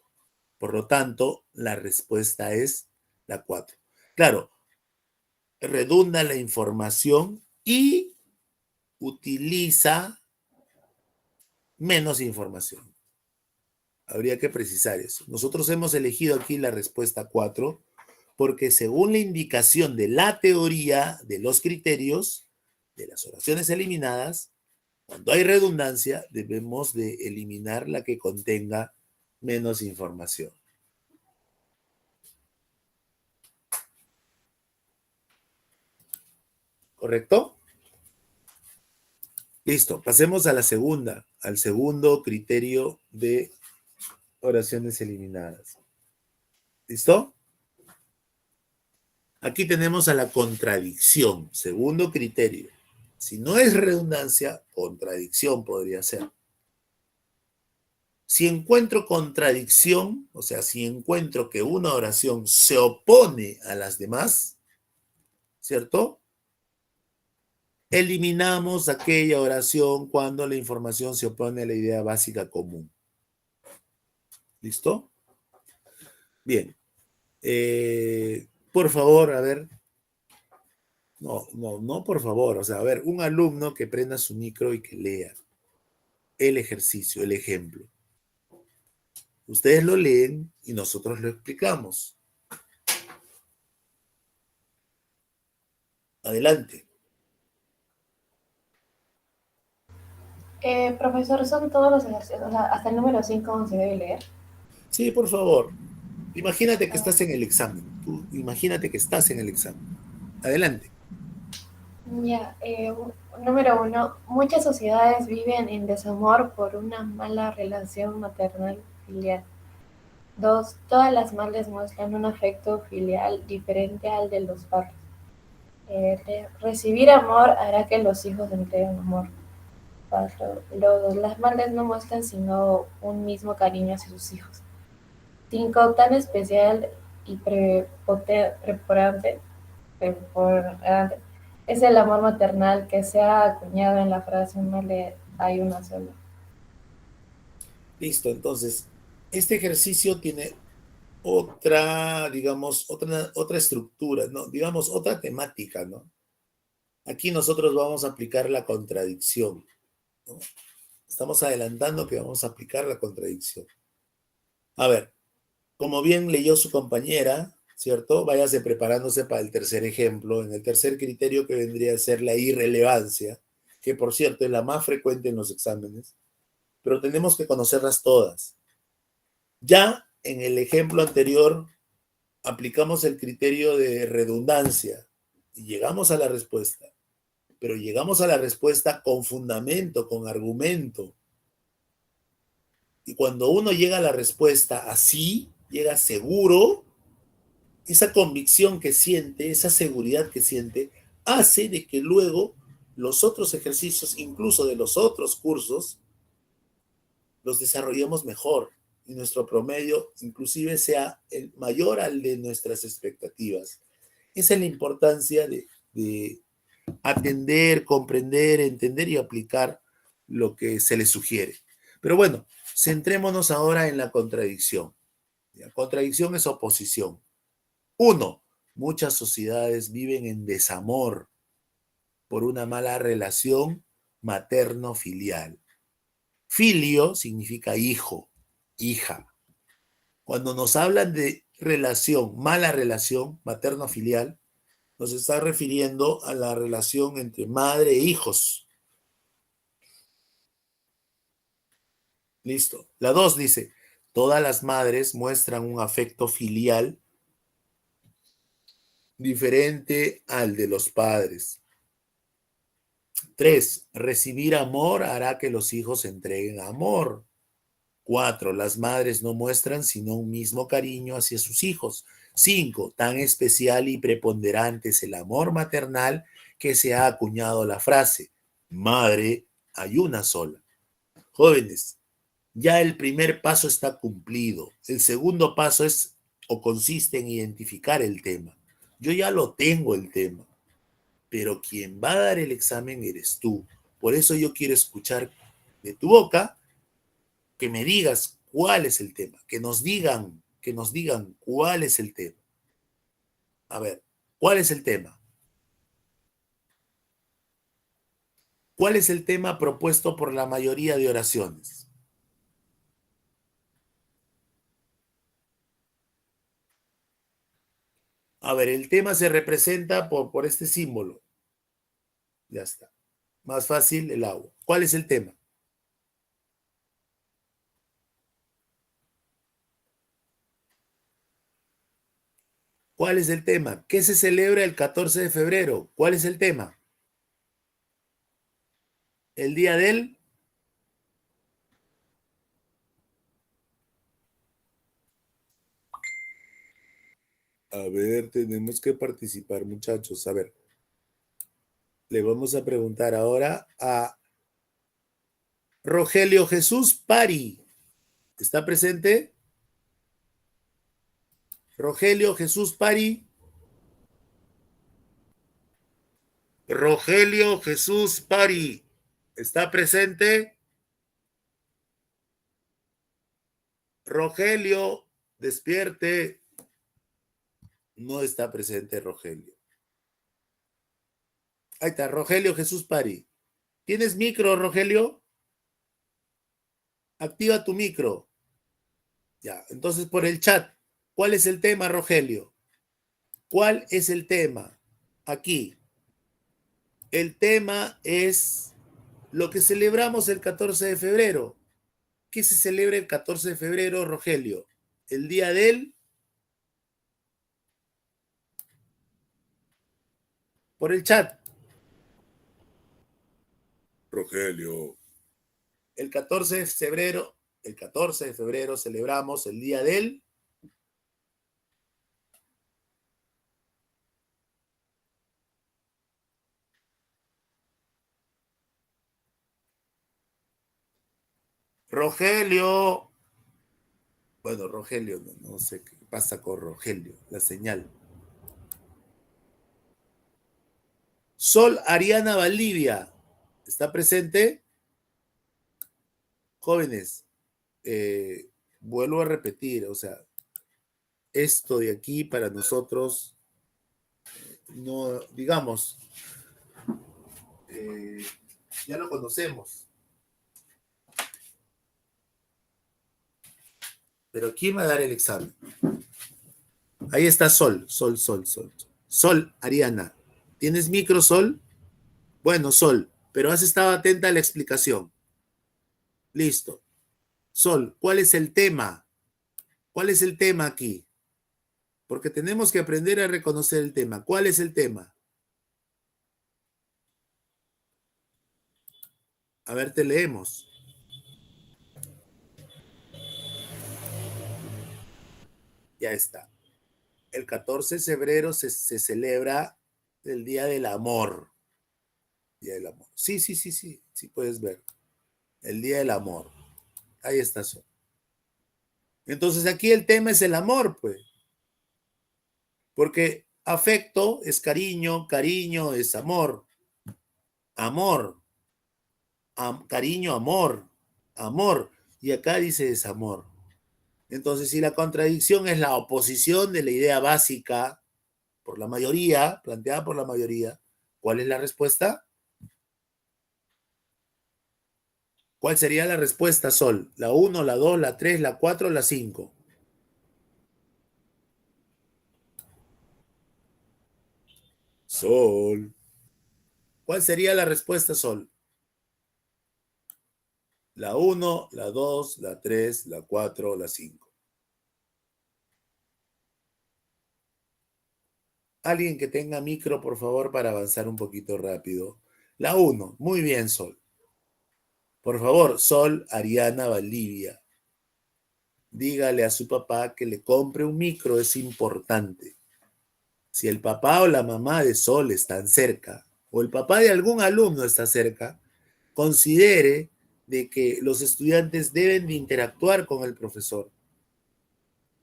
Por lo tanto, la respuesta es la 4. Claro, redunda la información y utiliza menos información. Habría que precisar eso. Nosotros hemos elegido aquí la respuesta 4 porque según la indicación de la teoría de los criterios de las oraciones eliminadas, cuando hay redundancia debemos de eliminar la que contenga menos información. ¿Correcto? Listo, pasemos a la segunda, al segundo criterio de oraciones eliminadas. ¿Listo? Aquí tenemos a la contradicción, segundo criterio. Si no es redundancia, contradicción podría ser. Si encuentro contradicción, o sea, si encuentro que una oración se opone a las demás, ¿cierto? Eliminamos aquella oración cuando la información se opone a la idea básica común. ¿Listo? Bien. Por favor, a ver. No, por favor. O sea, a ver, un alumno que prenda su micro y que lea el ejercicio, el ejemplo. Ustedes lo leen y nosotros lo explicamos. Adelante. Profesor, son todos los ejercicios, o sea, hasta el número 5 se debe leer. Sí, por favor. Imagínate que estás en el examen. Tú imagínate que estás en el examen. Adelante. Ya, número 1, muchas sociedades viven en desamor por una mala relación maternal filial. 2. Todas las madres muestran un afecto filial diferente al de los padres. Recibir amor hará que los hijos entreguen amor. 4. Las madres no muestran sino un mismo cariño hacia sus hijos. 5. Tan especial y preponderante es el amor maternal que se ha acuñado en la frase madre hay una sola. Listo, entonces, este ejercicio tiene otra, digamos, otra estructura, ¿no? Digamos, otra temática, ¿no? Aquí nosotros vamos a aplicar la contradicción, ¿no? Estamos adelantando que vamos a aplicar la contradicción. A ver, como bien leyó su compañera, ¿cierto? Váyase preparándose para el tercer ejemplo, en el tercer criterio que vendría a ser la irrelevancia, que por cierto es la más frecuente en los exámenes, pero tenemos que conocerlas todas. Ya en el ejemplo anterior aplicamos el criterio de redundancia y llegamos a la respuesta, pero llegamos a la respuesta con fundamento, con argumento. Y cuando uno llega a la respuesta así, llega seguro, esa convicción que siente, esa seguridad que siente, hace de que luego los otros ejercicios, incluso de los otros cursos, los desarrollemos mejor y nuestro promedio inclusive sea el mayor al de nuestras expectativas. Esa es la importancia de atender, comprender, entender y aplicar lo que se le sugiere. Pero bueno, centrémonos ahora en la contradicción. La contradicción es oposición. Uno, muchas sociedades viven en desamor por una mala relación materno-filial. Filio significa hijo, hija. Cuando nos hablan de relación, mala relación materno-filial, nos está refiriendo a la relación entre madre e hijos. Listo. La 2 dice, todas las madres muestran un afecto filial diferente al de los padres. 3, recibir amor hará que los hijos entreguen amor. 4, las madres no muestran sino un mismo cariño hacia sus hijos. 5, tan especial y preponderante es el amor maternal que se ha acuñado la frase, madre hay una sola. Jóvenes, ya el primer paso está cumplido. El segundo paso es o consiste en identificar el tema. Yo ya lo tengo el tema, pero quien va a dar el examen eres tú. Por eso yo quiero escuchar de tu boca que me digas cuál es el tema, que nos digan cuál es el tema. A ver, ¿cuál es el tema? ¿Cuál es el tema propuesto por la mayoría de oraciones? A ver, el tema se representa por este símbolo. Ya está. Más fácil, el agua. ¿Cuál es el tema? ¿Cuál es el tema? ¿Qué se celebra el 14 de febrero? ¿Cuál es el tema? El día del... A ver, tenemos que participar, muchachos. A ver, le vamos a preguntar ahora a Rogelio Jesús Pari. ¿Está presente? Rogelio Jesús Pari. Rogelio Jesús Pari. ¿Está presente? Rogelio, despierte. No está presente Rogelio. Ahí está, Rogelio Jesús Pari. ¿Tienes micro, Rogelio? Activa tu micro. Ya, entonces por el chat. ¿Cuál es el tema, Rogelio? ¿Cuál es el tema? Aquí. El tema es lo que celebramos el 14 de febrero. ¿Qué se celebra el 14 de febrero, Rogelio? El día del... Por el chat. Rogelio. El 14 de febrero celebramos el día del... Rogelio. Bueno, Rogelio, no sé qué pasa con Rogelio, la señal. Sol Ariana Valdivia, ¿está presente? Jóvenes, vuelvo a repetir, o sea, esto de aquí para nosotros, no, digamos, ya lo conocemos. Pero ¿quién va a dar el examen? Ahí está Sol. Sol, Ariana. ¿Tienes micro, Sol? Bueno, Sol, pero has estado atenta a la explicación. Listo. Sol, ¿cuál es el tema? ¿Cuál es el tema aquí? Porque tenemos que aprender a reconocer el tema. ¿Cuál es el tema? A ver, te leemos. Ya está. El 14 de febrero se celebra el Día del Amor. Día del Amor. Sí puedes ver. El Día del Amor. Ahí está Sol. Entonces aquí el tema es el amor, pues. Porque afecto es cariño, cariño es amor. Amor. Cariño, amor. Amor. Y acá dice desamor. Entonces, si la contradicción es la oposición de la idea básica por la mayoría, planteada por la mayoría, ¿cuál es la respuesta? ¿Cuál sería la respuesta, Sol? ¿La 1, la 2, la 3, la 4, la 5? Sol. ¿Cuál sería la respuesta, Sol? La 1, la 2, la 3, la 4, la 5. Alguien que tenga micro, por favor, para avanzar un poquito rápido. La 1. Muy bien, Sol. Por favor, Sol Ariana Valdivia. Dígale a su papá que le compre un micro, es importante. Si el papá o la mamá de Sol están cerca, o el papá de algún alumno está cerca, considere de que los estudiantes deben de interactuar con el profesor.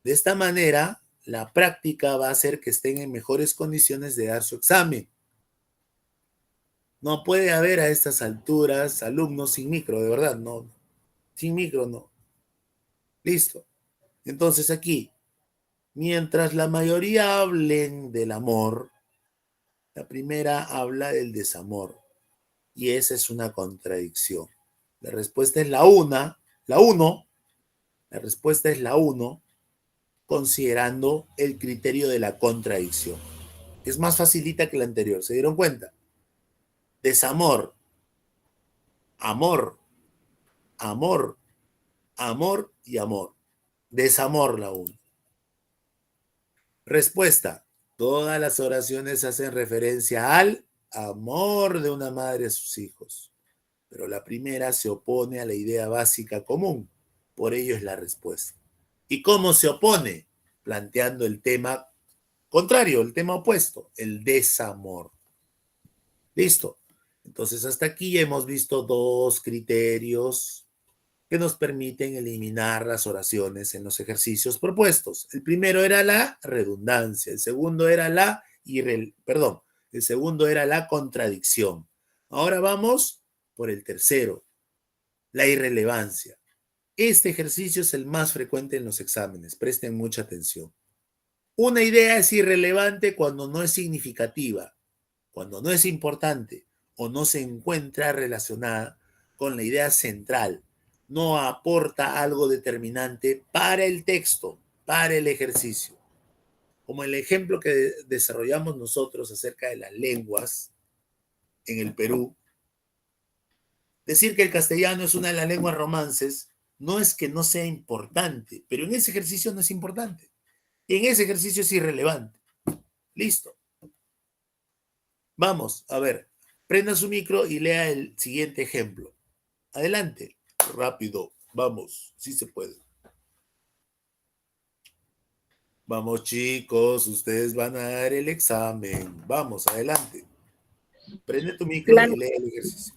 De esta manera, la práctica va a hacer que estén en mejores condiciones de dar su examen. No puede haber a estas alturas alumnos sin micro, de verdad, no. Sin micro, no. Listo. Entonces aquí, mientras la mayoría hablen del amor, la primera habla del desamor. Y esa es una contradicción. La respuesta es la 1, la respuesta es la 1, considerando el criterio de la contradicción. Es más facilita que la anterior, ¿se dieron cuenta? Desamor, amor, amor, amor y amor. Desamor la 1. Respuesta. Todas las oraciones hacen referencia al amor de una madre a sus hijos, pero la primera se opone a la idea básica común. Por ello es la respuesta. ¿Y cómo se opone? Planteando el tema contrario, el tema opuesto, el desamor. Listo. Entonces, hasta aquí hemos visto dos criterios que nos permiten eliminar las oraciones en los ejercicios propuestos. El primero era la redundancia, el segundo era la el segundo era la contradicción. Ahora vamos por el tercero, la irrelevancia. Este ejercicio es el más frecuente en los exámenes, presten mucha atención. Una idea es irrelevante cuando no es significativa, cuando no es importante o no se encuentra relacionada con la idea central, no aporta algo determinante para el texto, para el ejercicio. Como el ejemplo que desarrollamos nosotros acerca de las lenguas en el Perú, decir que el castellano es una de las lenguas romances no es que no sea importante, pero en ese ejercicio no es importante. Y en ese ejercicio es irrelevante. Listo. Vamos, a ver, prenda su micro y lea el siguiente ejemplo. Adelante, rápido, vamos, sí se puede. Vamos chicos, ustedes van a dar el examen. Vamos, adelante. Prende tu micro y lee el ejercicio.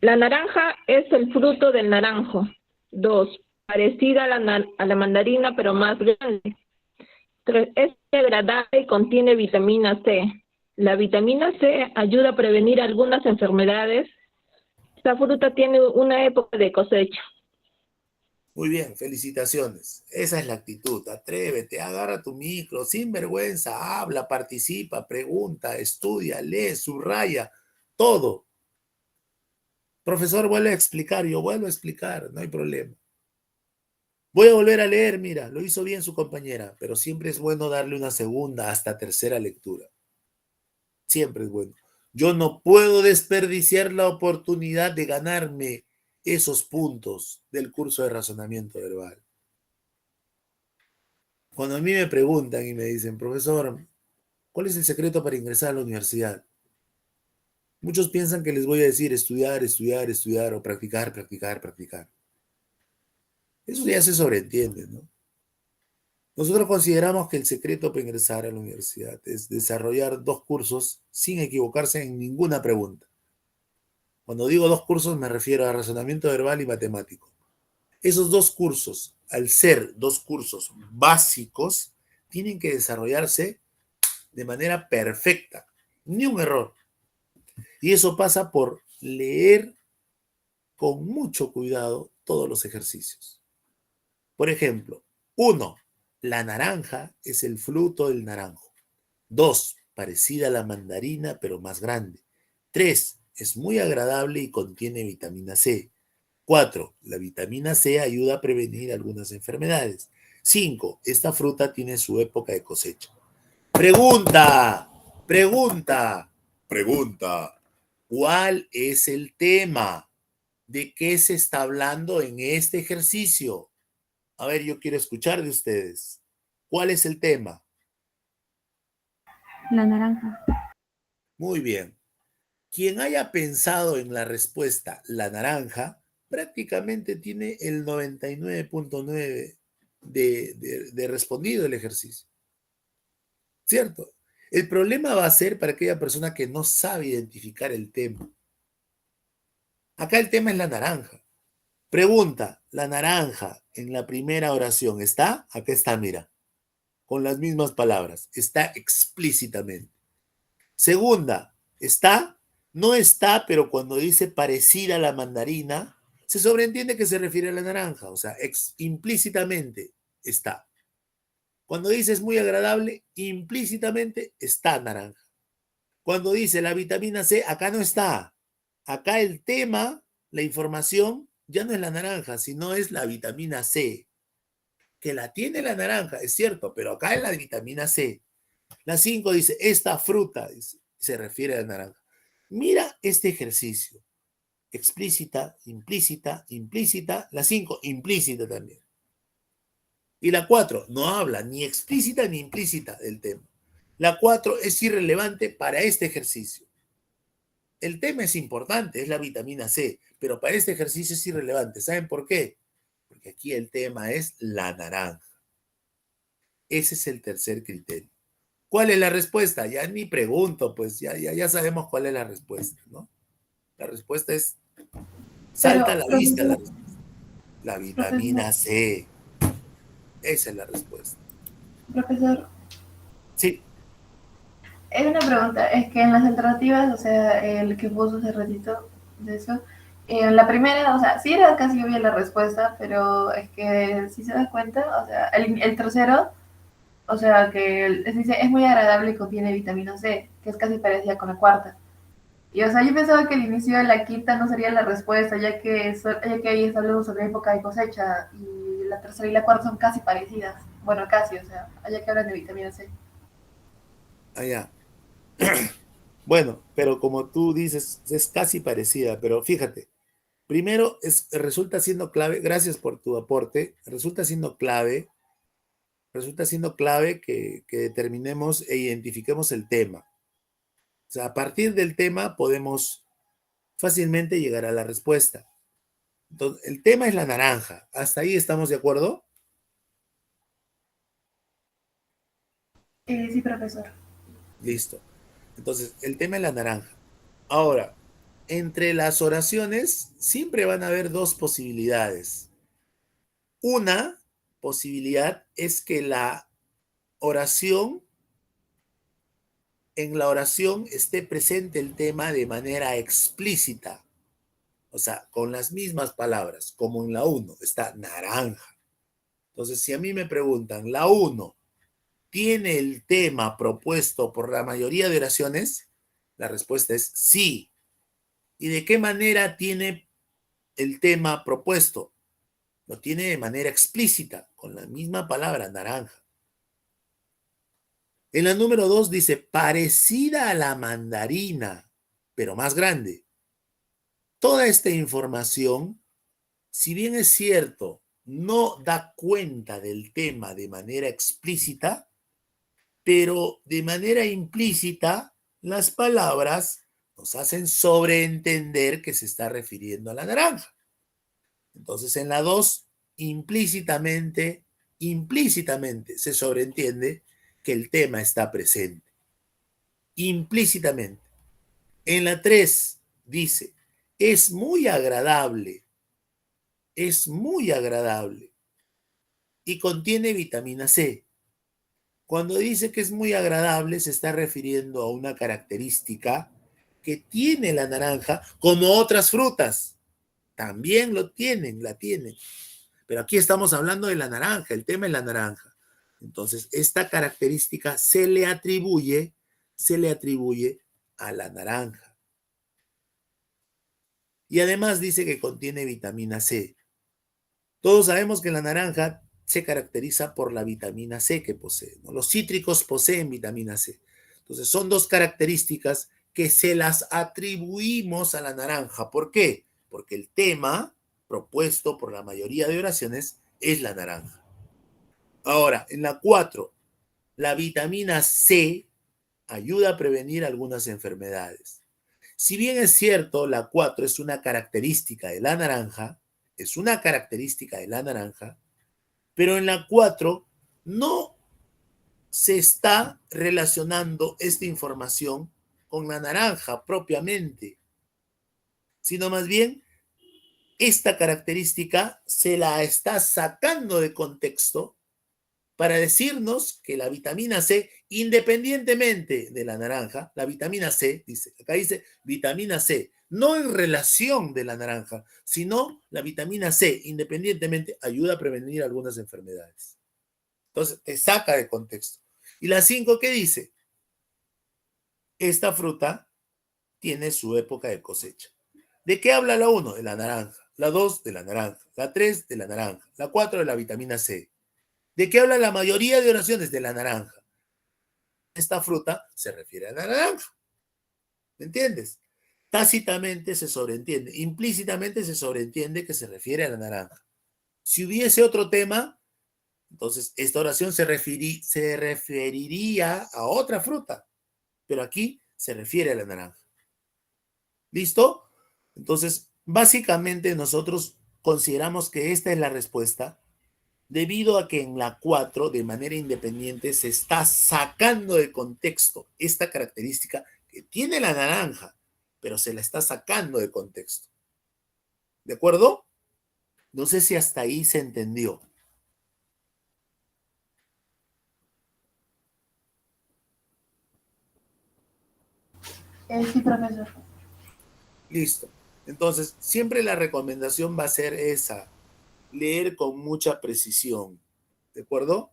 La naranja es el fruto del naranjo. 2. Parecida a la mandarina, pero más grande. 3. Es agradable y contiene vitamina C. La vitamina C ayuda a prevenir algunas enfermedades. Esta fruta tiene una época de cosecha. Muy bien, felicitaciones. Esa es la actitud. Atrévete, agarra tu micro, sin vergüenza, habla, participa, pregunta, estudia, lee, subraya, todo. Profesor, vuelve a explicar, yo vuelvo a explicar, no hay problema. Voy a volver a leer, mira, lo hizo bien su compañera, pero siempre es bueno darle una segunda hasta tercera lectura. Siempre es bueno. Yo no puedo desperdiciar la oportunidad de ganarme esos puntos del curso de razonamiento verbal. Cuando a mí me preguntan y me dicen, profesor, ¿cuál es el secreto para ingresar a la universidad? Muchos piensan que les voy a decir estudiar, estudiar, estudiar o practicar, practicar, practicar. Eso ya se sobreentiende, ¿no? Nosotros consideramos que el secreto para ingresar a la universidad es desarrollar 2 cursos sin equivocarse en ninguna pregunta. Cuando digo 2 cursos me refiero a razonamiento verbal y matemático. Esos 2 cursos, al ser 2 cursos básicos, tienen que desarrollarse de manera perfecta, ni un error. Y eso pasa por leer con mucho cuidado todos los ejercicios. Por ejemplo, 1. La naranja es el fruto del naranjo. 2. Parecida a la mandarina, pero más grande. 3. Es muy agradable y contiene vitamina C. 4. La vitamina C ayuda a prevenir algunas enfermedades. 5. Esta fruta tiene su época de cosecha. Pregunta, pregunta, pregunta. ¿Cuál es el tema? ¿De qué se está hablando en este ejercicio? A ver, yo quiero escuchar de ustedes. ¿Cuál es el tema? La naranja. Muy bien. Quien haya pensado en la respuesta la naranja, prácticamente tiene el 99.9 de respondido el ejercicio. ¿Cierto? El problema va a ser para aquella persona que no sabe identificar el tema. Acá el tema es la naranja. Pregunta, ¿la naranja en la primera oración está? Acá está, mira, con las mismas palabras. Está explícitamente. Segunda, ¿está? No está, pero cuando dice parecida a la mandarina, se sobreentiende que se refiere a la naranja, o sea, implícitamente está. Cuando dice es muy agradable, implícitamente está naranja. Cuando dice la vitamina C, acá no está. Acá el tema, la información, ya no es la naranja, sino es la vitamina C. Que la tiene la naranja, es cierto, pero acá es la vitamina C. La 5 dice, esta fruta, dice, se refiere a la naranja. Mira este ejercicio. Explícita, implícita, implícita. La 5, implícita también. Y la 4, no habla ni explícita ni implícita del tema. La 4 es irrelevante para este ejercicio. El tema es importante, es la vitamina C, pero para este ejercicio es irrelevante. ¿Saben por qué? Porque aquí el tema es la naranja. Ese es el tercer criterio. ¿Cuál es la respuesta? Ya ni pregunto, pues ya sabemos cuál es la respuesta, ¿no? La respuesta es, salta a la vista la respuesta. La vitamina C. Esa es la respuesta. Profesor, Sí. es una pregunta, es que en las alternativas, o sea, el que puso hace ratito de eso, en la primera, o sea, sí era casi obvia la respuesta, pero es que si se da cuenta, o sea, el tercero, o sea, que dice, es muy agradable y contiene vitamina C, que es casi parecida con la cuarta. Y, o sea, yo pensaba que el inicio de la quinta no sería la respuesta, ya que ahí está hablando sobre época de cosecha, y la tercera y la cuarta son casi parecidas. Bueno, casi, o sea, allá que hablan de vitamina C. Allá. Bueno, pero como tú dices, es casi parecida, pero fíjate, primero resulta siendo clave, gracias por tu aporte, resulta siendo clave que determinemos e identifiquemos el tema. O sea, a partir del tema podemos fácilmente llegar a la respuesta. Entonces, el tema es la naranja. ¿Hasta ahí estamos de acuerdo? Sí, profesor. Listo. Entonces, el tema es la naranja. Ahora, entre las oraciones siempre van a haber 2 posibilidades. Una posibilidad es que en la oración esté presente el tema de manera explícita, o sea, con las mismas palabras, como en la 1 está naranja. Entonces, si a mí me preguntan, la 1 ¿tiene el tema propuesto por la mayoría de oraciones? La respuesta es sí. ¿Y de qué manera tiene el tema propuesto? Lo tiene de manera explícita, con la misma palabra, naranja. En la número 2 dice, parecida a la mandarina, pero más grande. Toda esta información, si bien es cierto, no da cuenta del tema de manera explícita, pero de manera implícita, las palabras nos hacen sobreentender que se está refiriendo a la naranja. Entonces, en la 2, implícitamente se sobreentiende que el tema está presente. Implícitamente. En la 3 dice, es muy agradable y contiene vitamina C. Cuando dice que es muy agradable, se está refiriendo a una característica que tiene la naranja, como otras frutas. También la tienen. Pero aquí estamos hablando de la naranja, el tema es la naranja. Entonces, esta característica se le atribuye a la naranja. Y además dice que contiene vitamina C. Todos sabemos que la naranja se caracteriza por la vitamina C que posee, ¿no? Los cítricos poseen vitamina C. Entonces, son dos características que se las atribuimos a la naranja. ¿Por qué? Porque el tema propuesto por la mayoría de oraciones es la naranja. Ahora, en la 4, la vitamina C ayuda a prevenir algunas enfermedades. Si bien es cierto, la 4 es una característica de la naranja, pero en la 4 no se está relacionando esta información con la naranja propiamente, sino más bien esta característica se la está sacando de contexto para decirnos que la vitamina C, independientemente de la naranja, la vitamina C, acá dice vitamina C, no en relación de la naranja, sino la vitamina C, independientemente, ayuda a prevenir algunas enfermedades. Entonces, te saca de contexto. Y la 5, ¿qué dice? Esta fruta tiene su época de cosecha. ¿De qué habla la 1? De la naranja. La 2, de la naranja. La 3, de la naranja. La 4, de la vitamina C. ¿De qué habla la mayoría de oraciones? De la naranja. Esta fruta se refiere a la naranja. ¿Me entiendes? Tácitamente se sobreentiende, implícitamente se sobreentiende que se refiere a la naranja. Si hubiese otro tema, entonces esta oración se referiría a otra fruta, pero aquí se refiere a la naranja. ¿Listo? Entonces, básicamente nosotros consideramos que esta es la respuesta, debido a que en la 4, de manera independiente, se está sacando de contexto esta característica que tiene la naranja, pero se la está sacando de contexto. ¿De acuerdo? No sé si hasta ahí se entendió. Sí, profesor. Listo. Entonces, siempre la recomendación va a ser esa, leer con mucha precisión. ¿De acuerdo?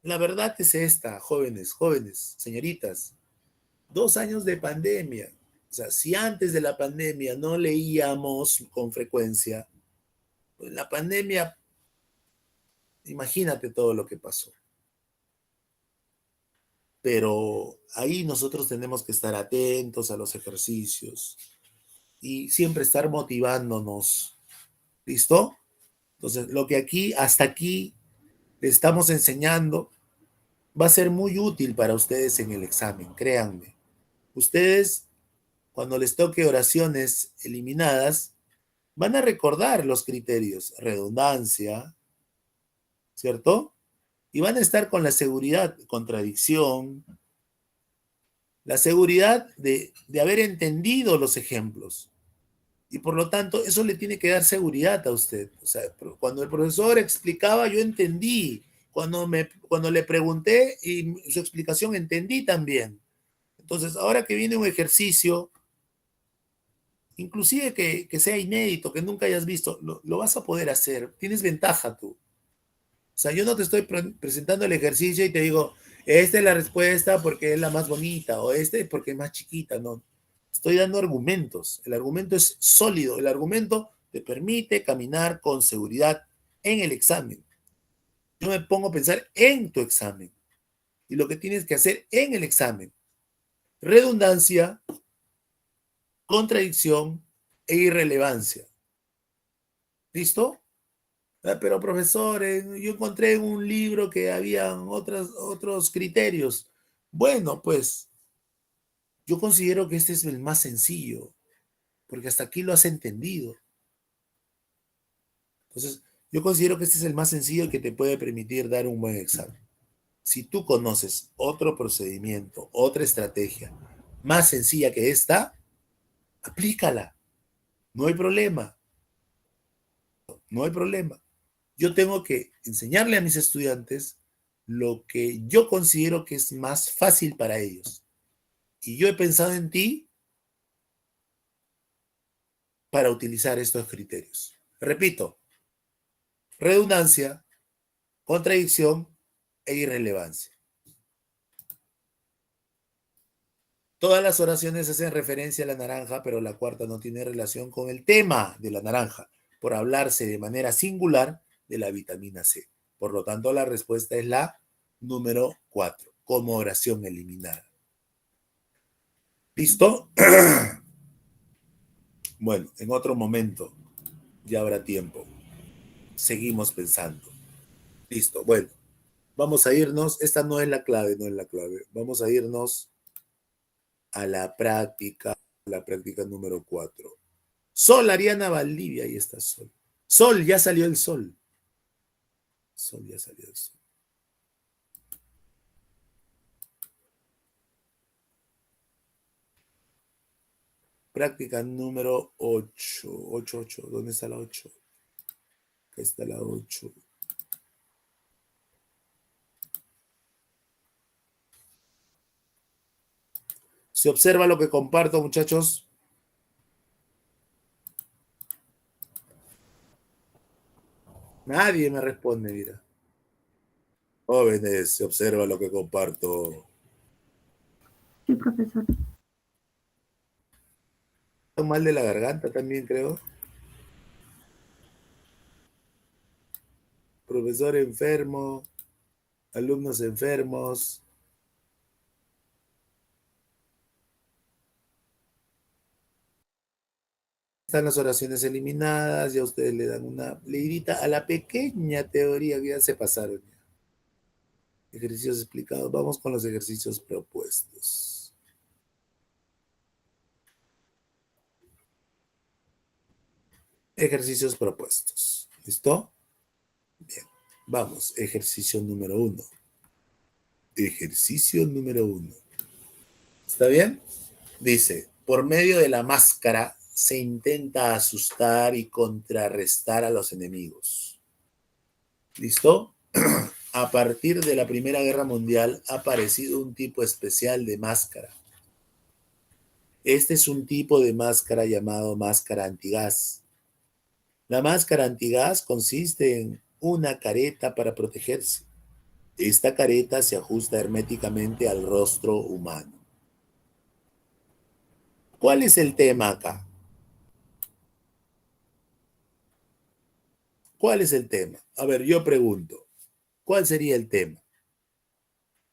La verdad es esta, jóvenes, señoritas, 2 años de pandemia. O sea, si antes de la pandemia no leíamos con frecuencia, pues la pandemia, imagínate todo lo que pasó. Pero ahí nosotros tenemos que estar atentos a los ejercicios y siempre estar motivándonos. ¿Listo? Entonces, lo que hasta aquí le estamos enseñando va a ser muy útil para ustedes en el examen, créanme. Ustedes, cuando les toque oraciones eliminadas, van a recordar los criterios, redundancia, ¿cierto? Y van a estar con la seguridad, contradicción, la seguridad de haber entendido los ejemplos. Y por lo tanto, eso le tiene que dar seguridad a usted. O sea, cuando el profesor explicaba, yo entendí. Cuando le pregunté y su explicación entendí también. Entonces, ahora que viene un ejercicio, inclusive que sea inédito, que nunca hayas visto, lo vas a poder hacer. Tienes ventaja tú. O sea, yo no te estoy presentando el ejercicio y te digo, esta es la respuesta porque es la más bonita o este porque es más chiquita. No, estoy dando argumentos. El argumento es sólido. El argumento te permite caminar con seguridad en el examen. Yo me pongo a pensar en tu examen y lo que tienes que hacer en el examen. Redundancia, contradicción e irrelevancia. ¿Listo? Pero profesor, yo encontré en un libro que habían otros criterios. Bueno, pues yo considero que este es el más sencillo, porque hasta aquí lo has entendido. Entonces, yo considero que este es el más sencillo que te puede permitir dar un buen examen. Si tú conoces otro procedimiento, otra estrategia más sencilla que esta, aplícala. No hay problema. No hay problema. Yo tengo que enseñarle a mis estudiantes lo que yo considero que es más fácil para ellos. Y yo he pensado en ti para utilizar estos criterios. Repito, redundancia, contradicción e irrelevancia. Todas las oraciones hacen referencia a la naranja, pero la cuarta no tiene relación con el tema de la naranja, por hablarse de manera singular de la vitamina C. Por lo tanto, la respuesta es la número 4, como oración eliminada. ¿Listo? Bueno, en otro momento ya habrá tiempo. Seguimos pensando. Listo, bueno. Vamos a irnos. Esta no es la clave, no es la clave. Vamos a irnos a la práctica número 4. Sol, Ariana Valdivia, ahí está Sol. Sol, ya salió el sol. Sol, ya salió el sol. Práctica número 8. 8. ¿Dónde está la 8? Acá está la 8. ¿Se observa lo que comparto, muchachos? Nadie me responde, mira. Jóvenes, se observa lo que comparto. Sí, profesor. Estoy mal de la garganta también, creo. Profesor enfermo, alumnos enfermos. Están las oraciones eliminadas, ya ustedes le dan una leidita a la pequeña teoría que ya se pasaron. Ejercicios explicados. Vamos con los ejercicios propuestos. Ejercicios propuestos. ¿Listo? Bien. Vamos, ejercicio número 1. Ejercicio número 1. ¿Está bien? Dice, por medio de la máscara se intenta asustar y contrarrestar a los enemigos. ¿Listo? A partir de la Primera Guerra Mundial ha aparecido un tipo especial de máscara. Este es un tipo de máscara llamado máscara antigás. La máscara antigás consiste en una careta para protegerse. Esta careta se ajusta herméticamente al rostro humano. ¿Cuál es el tema acá? ¿Cuál es el tema? A ver, yo pregunto, ¿cuál sería el tema?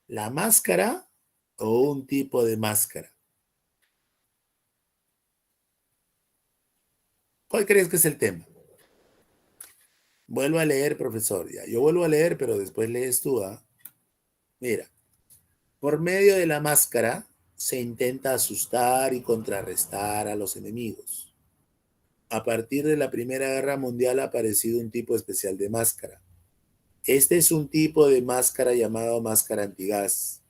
¿La máscara o un tipo de máscara? ¿Cuál crees que es el tema? Vuelvo a leer, profesor. Ya, yo vuelvo a leer, pero después lees tú, ¿ah? Mira, por medio de la máscara se intenta asustar y contrarrestar a los enemigos. A partir de la Primera Guerra Mundial ha aparecido un tipo especial de máscara. Este es un tipo de máscara llamado máscara antigás.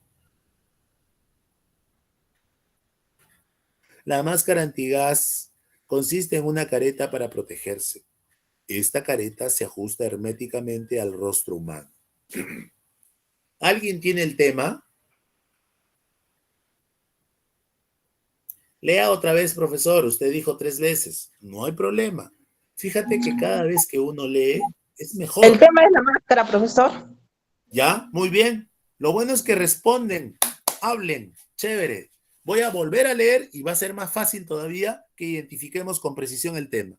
La máscara antigás consiste en una careta para protegerse. Esta careta se ajusta herméticamente al rostro humano. ¿Alguien tiene el tema? Lea otra vez, profesor. Usted dijo 3 veces. No hay problema. Fíjate que cada vez que uno lee, es mejor. El tema es la máscara, profesor. ¿Ya? Muy bien. Lo bueno es que responden, hablen. Chévere. Voy a volver a leer y va a ser más fácil todavía que identifiquemos con precisión el tema.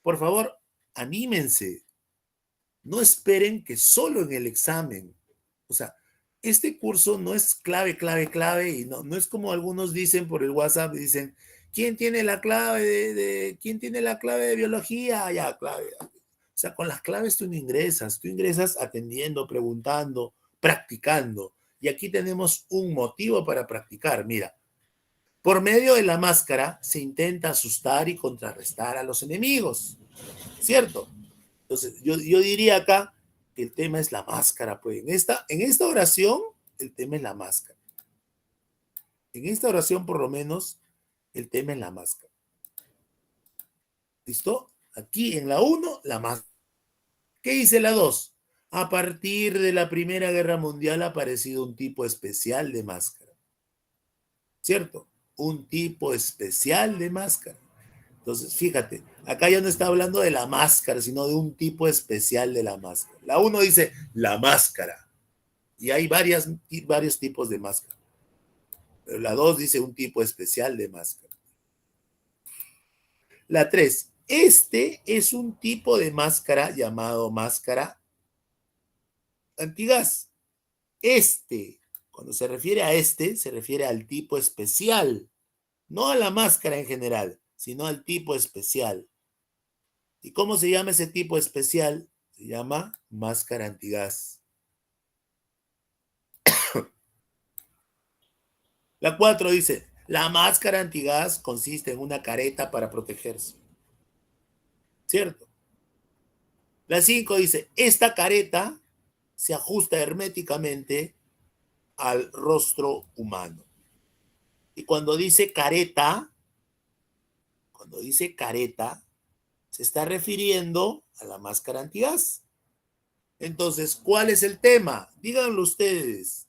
Por favor, anímense. No esperen que solo en el examen. O sea, este curso no es clave y no es como algunos dicen por el WhatsApp, dicen, ¿quién tiene la clave quién tiene la clave de biología? Ya, clave. O sea, con las claves tú ingresas atendiendo, preguntando, practicando. Y aquí tenemos un motivo para practicar. Mira, por medio de la máscara se intenta asustar y contrarrestar a los enemigos, ¿cierto? Entonces, yo diría acá que el tema es la máscara, pues. En esta oración, el tema es la máscara. En esta oración, por lo menos, el tema es la máscara. ¿Listo? Aquí en la 1, la máscara. ¿Qué dice la 2? A partir de la Primera Guerra Mundial ha aparecido un tipo especial de máscara. ¿Cierto? Un tipo especial de máscara. Entonces, fíjate, acá ya no está hablando de la máscara, sino de un tipo especial de la máscara. La 1 dice la máscara. Y hay varios tipos de máscara. Pero la 2 dice un tipo especial de máscara. La 3, este es un tipo de máscara llamado máscara antigas. Cuando se refiere a se refiere al tipo especial. No a la máscara en general, sino al tipo especial. ¿Y cómo se llama ese tipo especial? Se llama máscara antigas. La 4 dice, la máscara antigas consiste en una careta para protegerse. ¿Cierto? La 5 dice, esta careta se ajusta herméticamente al rostro humano. Y cuando dice careta, se está refiriendo a la máscara antigas. Entonces, ¿cuál es el tema? Díganlo ustedes.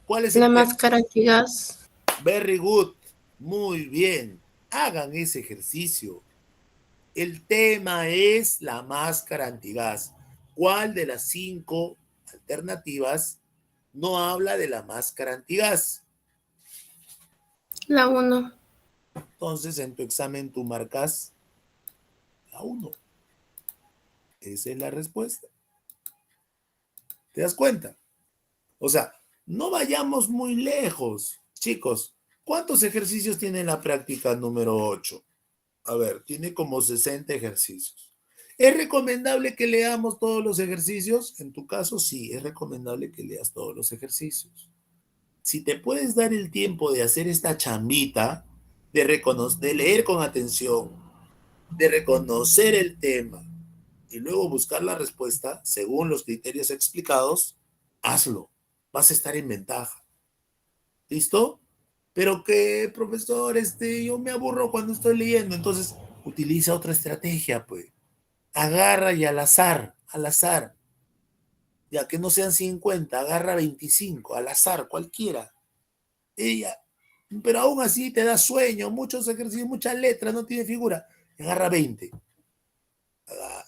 ¿Cuál es el tema? La máscara antigas. Very good. Muy bien. Hagan ese ejercicio. El tema es la máscara antigas. ¿Cuál de las 5 alternativas no habla de la máscara antigas? La 1. Entonces, en tu examen tú marcas la 1. Esa es la respuesta. ¿Te das cuenta? O sea, no vayamos muy lejos. Chicos, ¿cuántos ejercicios tiene la práctica número 8? A ver, tiene como 60 ejercicios. ¿Es recomendable que leamos todos los ejercicios? En tu caso, sí, es recomendable que leas todos los ejercicios. Si te puedes dar el tiempo de hacer esta chambita, de leer con atención, de reconocer el tema y luego buscar la respuesta según los criterios explicados, hazlo. Vas a estar en ventaja. ¿Listo? Pero que, profesor, yo me aburro cuando estoy leyendo. Entonces, utiliza otra estrategia, pues. Agarra y al azar. Ya que no sean 50, agarra 25, al azar, cualquiera. Pero aún así te da sueño, muchos ejercicios, muchas letras, no tiene figura. Agarra 20.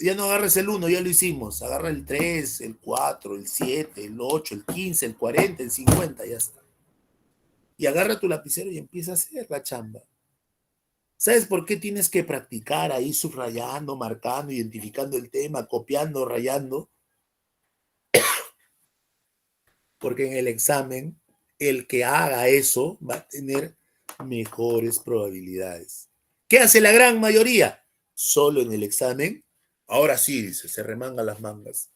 Ya no agarres el 1, ya lo hicimos. Agarra el 3, el 4, el 7, el 8, el 15, el 40, el 50, ya está. Y agarra tu lapicero y empieza a hacer la chamba. ¿Sabes por qué tienes que practicar ahí subrayando, marcando, identificando el tema, copiando, rayando? Porque en el examen, el que haga eso va a tener mejores probabilidades. ¿Qué hace la gran mayoría? Solo en el examen. Ahora sí, dice, se remanga las mangas.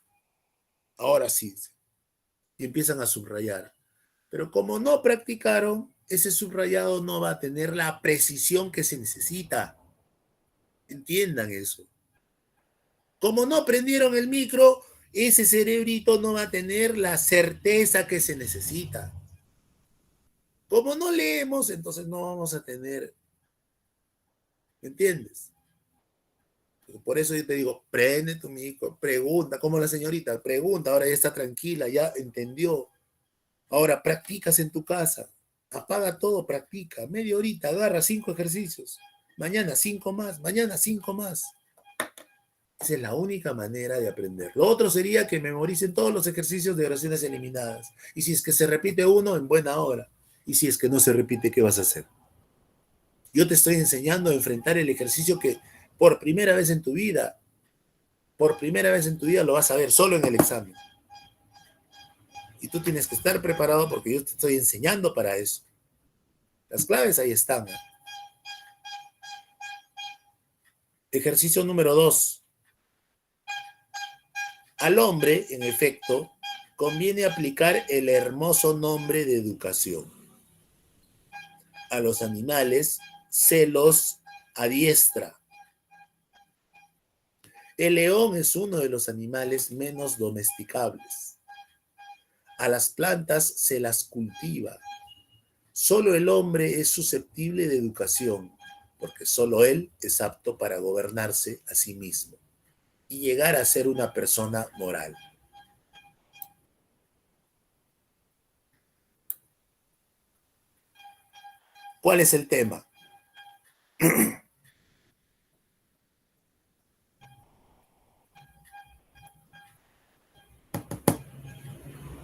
Ahora sí, dice. Y empiezan a subrayar. Pero como no practicaron, ese subrayado no va a tener la precisión que se necesita. Entiendan eso. Como no prendieron el micro, ese cerebrito no va a tener la certeza que se necesita. Como no leemos, entonces no vamos a tener ¿Me entiendes? Por eso yo te digo, prende tu micro, pregunta, como la señorita, pregunta, ahora ya está tranquila, ya entendió. Ahora practicas en tu casa, apaga todo, practica, media horita, agarra 5 ejercicios, mañana 5 más, mañana 5 más. Esa es la única manera de aprender. Lo otro sería que memoricen todos los ejercicios de oraciones eliminadas. Y si es que se repite uno, en buena hora. Y si es que no se repite, ¿qué vas a hacer? Yo te estoy enseñando a enfrentar el ejercicio que por primera vez en tu vida lo vas a ver solo en el examen. Y tú tienes que estar preparado porque yo te estoy enseñando para eso. Las claves ahí están. Ejercicio número 2. Al hombre, en efecto, conviene aplicar el hermoso nombre de educación. A los animales se los adiestra. El león es uno de los animales menos domesticables. A las plantas se las cultiva. Solo el hombre es susceptible de educación, porque solo él es apto para gobernarse a sí mismo y llegar a ser una persona moral. ¿Cuál es el tema?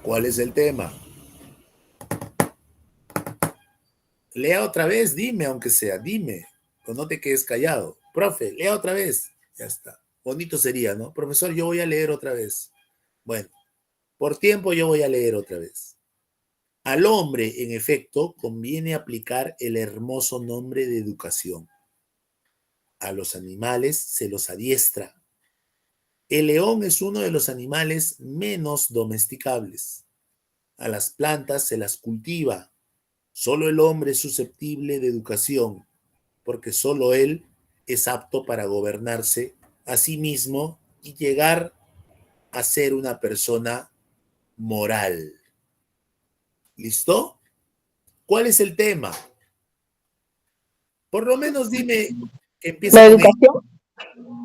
¿Cuál es el tema? Lea otra vez, dime, aunque sea, dime. O no te quedes callado. Profe, lea otra vez. Ya está. Bonito sería, ¿no? Profesor, yo voy a leer otra vez. Bueno, por tiempo yo voy a leer otra vez. Al hombre, en efecto, conviene aplicar el hermoso nombre de educación. A los animales se los adiestra. El león es uno de los animales menos domesticables. A las plantas se las cultiva. Solo el hombre es susceptible de educación, porque solo él es apto para gobernarse a sí mismo y llegar a ser una persona moral. ¿Listo? ¿Cuál es el tema? Por lo menos dime que empieza ¿La con educación?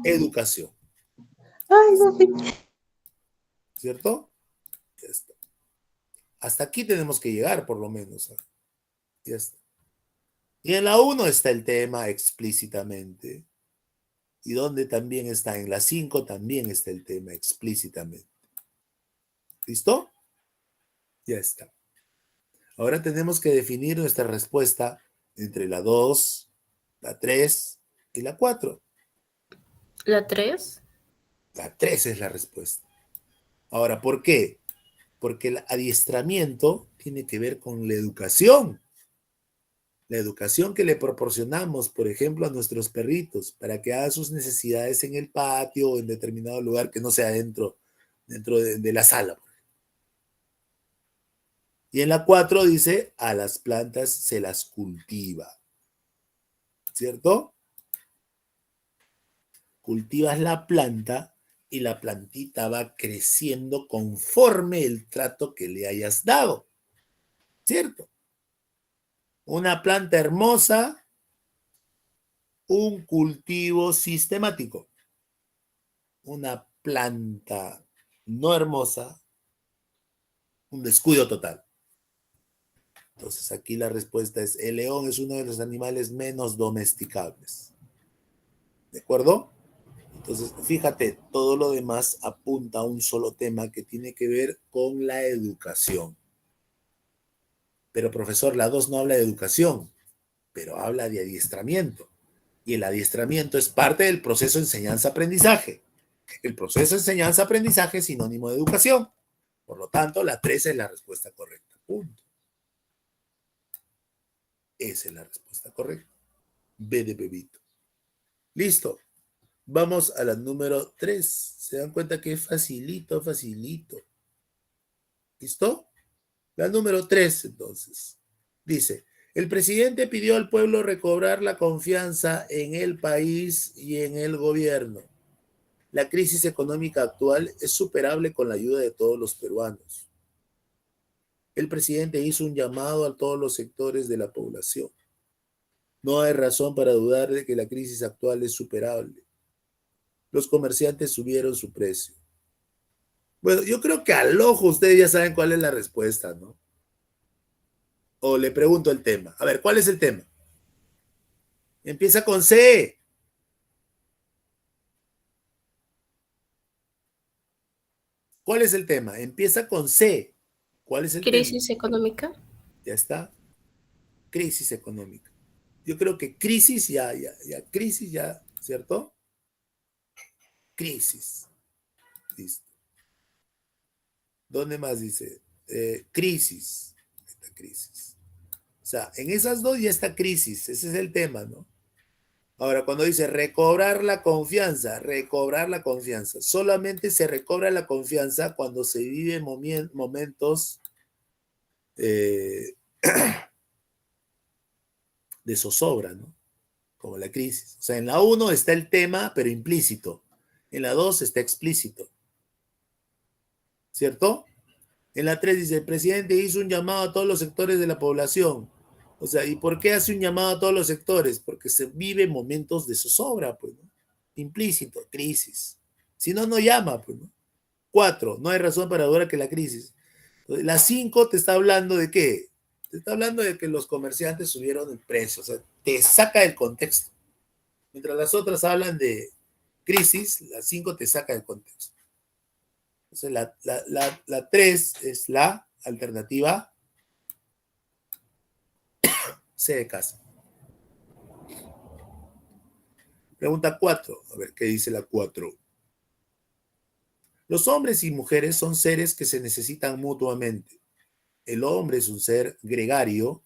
educación, Ay, no sé. ¿cierto? Ya está. Hasta aquí tenemos que llegar, por lo menos. Ya está. Y en la 1 está el tema explícitamente. Y donde también está en la 5 también está el tema explícitamente. ¿Listo? Ya está. Ahora tenemos que definir nuestra respuesta entre la 2, la 3 y la 4. ¿La 3? La 3 es la respuesta. Ahora, ¿por qué? Porque el adiestramiento tiene que ver con la educación. La educación que le proporcionamos, por ejemplo, a nuestros perritos para que hagan sus necesidades en el patio o en determinado lugar que no sea dentro de la sala. Y en la 4 dice, a las plantas se las cultiva. ¿Cierto? Cultivas la planta y la plantita va creciendo conforme el trato que le hayas dado. ¿Cierto? Una planta hermosa, un cultivo sistemático. Una planta no hermosa, un descuido total. Entonces aquí la respuesta es, el león es uno de los animales menos domesticables. ¿De acuerdo? Entonces, fíjate, todo lo demás apunta a un solo tema que tiene que ver con la educación. Pero, profesor, la 2 no habla de educación, pero habla de adiestramiento. Y el adiestramiento es parte del proceso de enseñanza-aprendizaje. El proceso de enseñanza-aprendizaje es sinónimo de educación. Por lo tanto, la 3 es la respuesta correcta. Punto. Esa es la respuesta correcta. B de bebito. Listo. Vamos a la número 3. Se dan cuenta que es facilito, facilito. ¿Listo? La número 3, entonces. Dice, el presidente pidió al pueblo recobrar la confianza en el país y en el gobierno. La crisis económica actual es superable con la ayuda de todos los peruanos. El presidente hizo un llamado a todos los sectores de la población. No hay razón para dudar de que la crisis actual es superable. Los comerciantes subieron su precio. Bueno, yo creo que al ojo ustedes ya saben cuál es la respuesta, ¿no? O le pregunto el tema. A ver, ¿cuál es el tema? Empieza con C. ¿Cuál es el tema? Empieza con C. ¿Cuál es el tema? Crisis económica. Ya está. Crisis económica. Yo creo que crisis crisis ya, ¿cierto? Crisis. Listo. ¿Dónde más dice? Crisis. Esta crisis. O sea, en esas dos ya está crisis. Ese es el tema, ¿no? Ahora, cuando dice recobrar la confianza, solamente se recobra la confianza cuando se viven momentos de zozobra, ¿no? Como la crisis. O sea, en la 1 está el tema, pero implícito. En la 2 está explícito. ¿Cierto? En la 3 dice, el presidente hizo un llamado a todos los sectores de la población. O sea, ¿y por qué hace un llamado a todos los sectores? Porque se vive momentos de zozobra, pues, ¿no? Implícito, crisis. Si no, no llama, pues, ¿no? 4, no hay razón para dudar que la crisis. La 5 te está hablando de qué? Te está hablando de que los comerciantes subieron el precio, o sea, te saca del contexto. Mientras las otras hablan de crisis, la 5 te saca del contexto. Entonces, la 3 es la alternativa C de casa. Pregunta 4. A ver, ¿qué dice la 4? Los hombres y mujeres son seres que se necesitan mutuamente. El hombre es un ser gregario.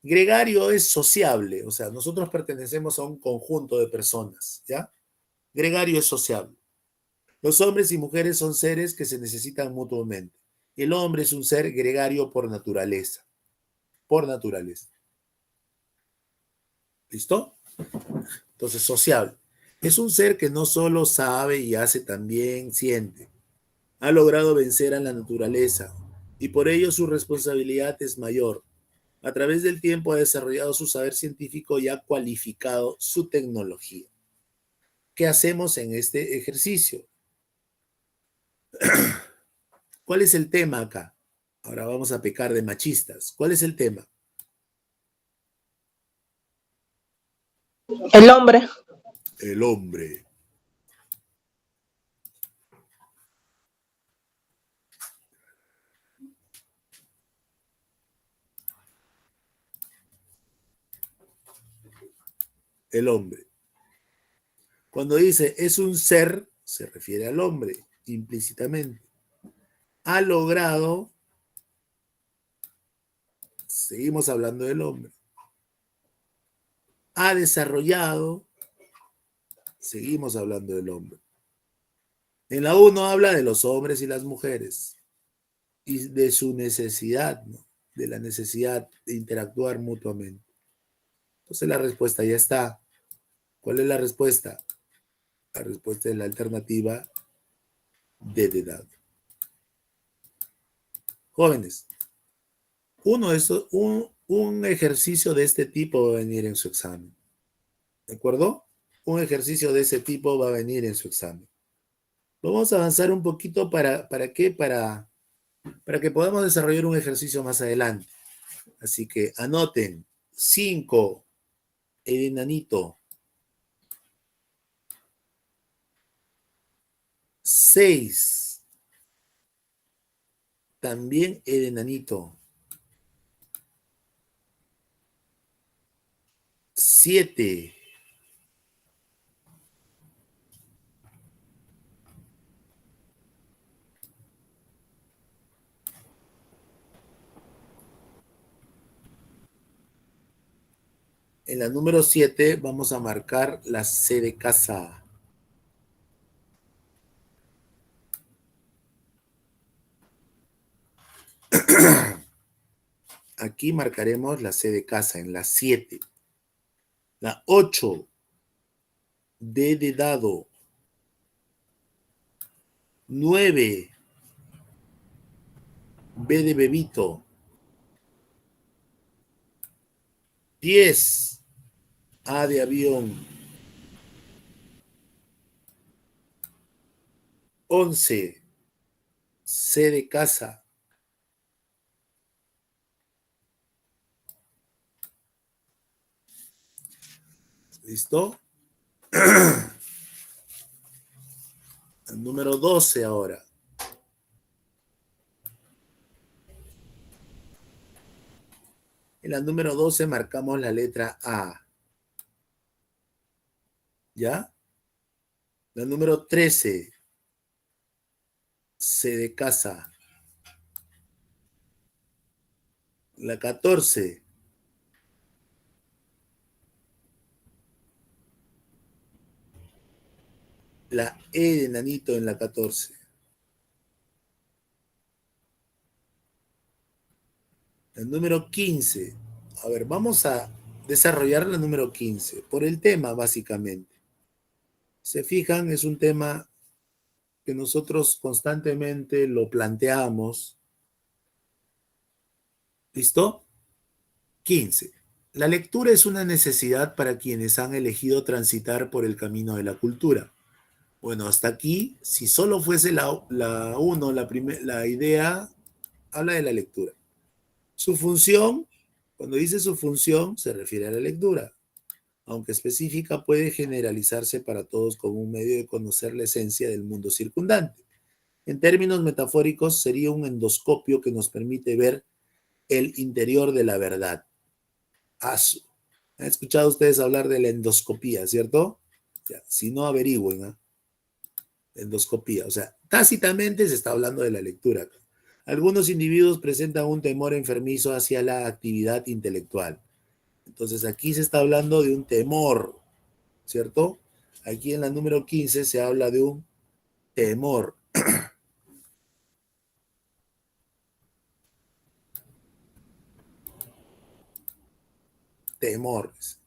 Gregario es sociable, o sea, nosotros pertenecemos a un conjunto de personas, ¿ya? Gregario es sociable. Los hombres y mujeres son seres que se necesitan mutuamente. El hombre es un ser gregario por naturaleza. Por naturaleza. ¿Listo? Entonces, sociable. Es un ser que no solo sabe y hace, también siente. Ha logrado vencer a la naturaleza y por ello su responsabilidad es mayor. A través del tiempo ha desarrollado su saber científico y ha cualificado su tecnología. ¿Qué hacemos en este ejercicio? ¿Cuál es el tema acá? Ahora vamos a pecar de machistas. ¿Cuál es el tema? El hombre. El hombre. El hombre. Cuando dice es un ser, se refiere al hombre, implícitamente. Ha logrado, seguimos hablando del hombre. Ha desarrollado, seguimos hablando del hombre. En la 1 habla de los hombres y las mujeres y de su necesidad, ¿no? De la necesidad de interactuar mutuamente. Entonces la respuesta ya está. ¿Cuál es la respuesta? La respuesta es la alternativa D de dado. Jóvenes, un ejercicio de este tipo va a venir en su examen. ¿De acuerdo? Un ejercicio de ese tipo va a venir en su examen. Vamos a avanzar un poquito ¿para qué? Para que podamos desarrollar un ejercicio más adelante. Así que anoten. 5, el enanito. 6, también el enanito. 7, en la número 7 vamos a marcar la C de casa. Aquí marcaremos la C de casa en la 7. La 8, D de dado. 9, B de bebito. 10, A de avión. 11. C de casa. ¿Listo? El número 12 ahora. En la número 12 marcamos la letra A. ¿Ya? La número 13. C de casa. La 14. La E de nanito en la 14. El número 15. A ver, vamos a desarrollar la número 15. Por el tema, básicamente. Se fijan, es un tema que nosotros constantemente lo planteamos. ¿Listo? 15. La lectura es una necesidad para quienes han elegido transitar por el camino de la cultura. Bueno, hasta aquí, si solo fuese la 1, la idea, habla de la lectura. Su función, cuando dice su función, se refiere a la lectura. Aunque específica, puede generalizarse para todos como un medio de conocer la esencia del mundo circundante. En términos metafóricos, sería un endoscopio que nos permite ver el interior de la verdad. Asu. ¿Han escuchado ustedes hablar de la endoscopía, cierto? Ya, si no, averigüen, ¿eh? Endoscopía, o sea, tácitamente se está hablando de la lectura. Algunos individuos presentan un temor enfermizo hacia la actividad intelectual. Entonces aquí se está hablando de un temor, ¿cierto? Aquí en la número 15 se habla de un temor. Temores.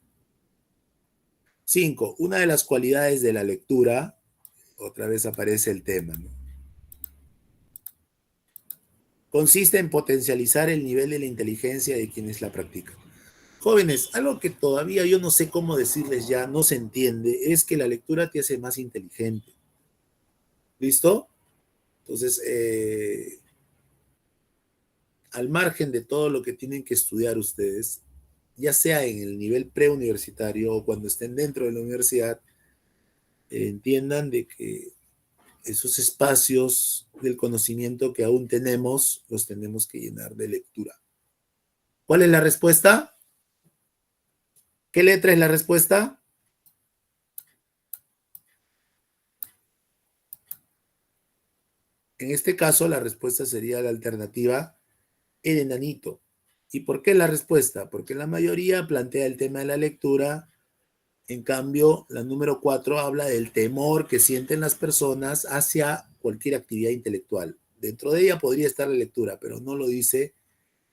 5. Una de las cualidades de la lectura, otra vez aparece el tema, ¿no? Consiste en potencializar el nivel de la inteligencia de quienes la practican. Jóvenes, algo que todavía yo no sé cómo decirles ya, no se entiende, es que la lectura te hace más inteligente. ¿Listo? Entonces, al margen de todo lo que tienen que estudiar ustedes, ya sea en el nivel preuniversitario o cuando estén dentro de la universidad, entiendan de que esos espacios del conocimiento que aún tenemos, los tenemos que llenar de lectura. ¿Cuál es la respuesta? ¿Qué letra es la respuesta? En este caso, la respuesta sería la alternativa el enanito. ¿Y por qué la respuesta? Porque la mayoría plantea el tema de la lectura. En cambio, la número 4 habla del temor que sienten las personas hacia cualquier actividad intelectual. Dentro de ella podría estar la lectura, pero no lo dice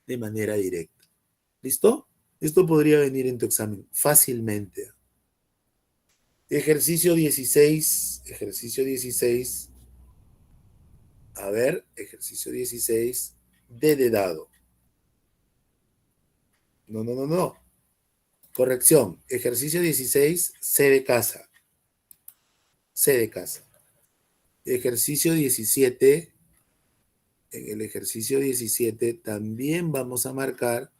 de manera directa. ¿Listo? Esto podría venir en tu examen fácilmente. Ejercicio 16. Ejercicio 16. A ver, ejercicio 16. D de dado. No. Corrección. Ejercicio 16, C de casa. C de casa. Ejercicio 17. En el ejercicio 17 también vamos a marcar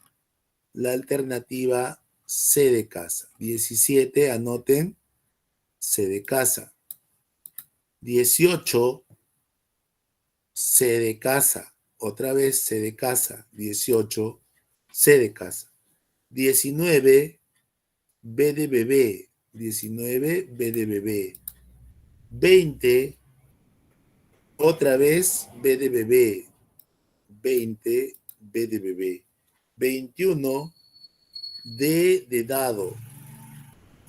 la alternativa C de casa. 17, anoten, C de casa. 18, C de casa. Otra vez C de casa. 18, C de casa. 19, B de bebé. 19, B de bebé. 20, otra vez B de bebé. 20, B de bebé. 21, D de dado.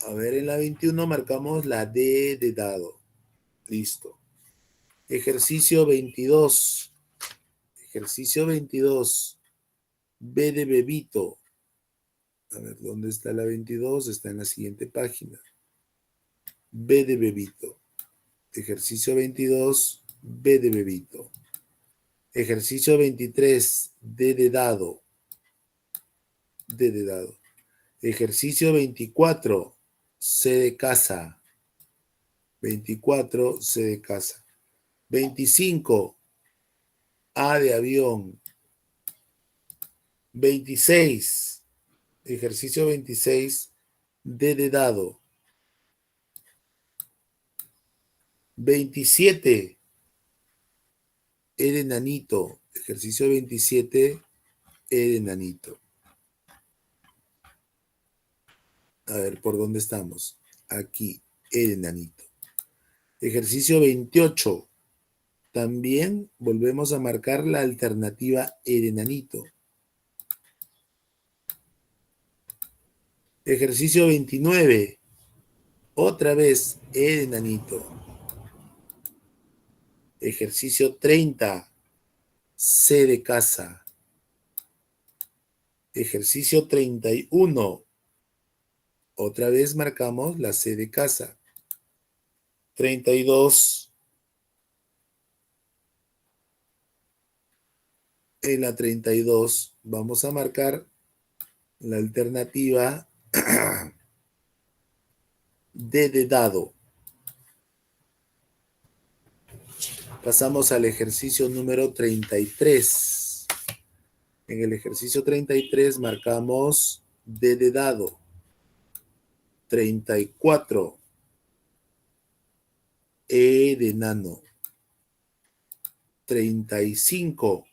A ver, en la 21 marcamos la D de dado. Listo. Ejercicio 22. Ejercicio 22. B de bebito. A ver, ¿dónde está la 22? Está en la siguiente página. B de bebito. Ejercicio 22. B de bebito. Ejercicio 23. D de dado. D de dado. Ejercicio 24, C de casa. 24, C de casa. 25, A de avión. 26, ejercicio 26, D de dado. 27, E de nanito. Ejercicio 27, E de nanito. A ver, ¿por dónde estamos? Aquí, E de nanito. Ejercicio 28. También volvemos a marcar la alternativa E de nanito. Ejercicio 29. Otra vez E de nanito. Ejercicio 30. C de casa. Ejercicio 31. Otra vez marcamos la C de casa. 32. En la 32 vamos a marcar la alternativa D de dado. Pasamos al ejercicio número 33. En el ejercicio 33 marcamos D de dado. 34. E de nano. 35.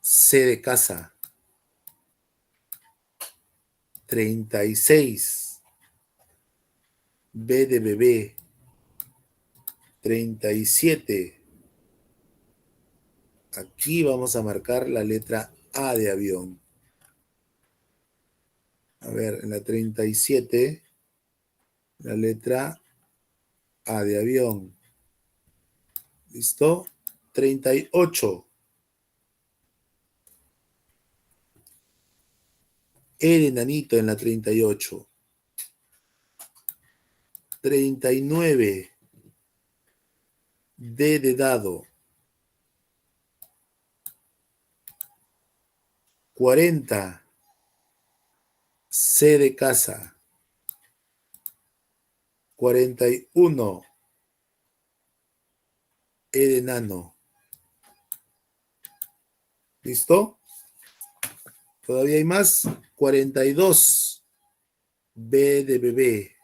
C de casa. 36. B de bebé. 37. Aquí vamos a marcar la letra A de avión. A ver, en la 37, la letra A de avión. ¿Listo? 38. E de nanito en la 38. 39. D de dado. 40. C de casa. 41. E de nano. ¿Listo? Todavía hay más. 42. B de bebé.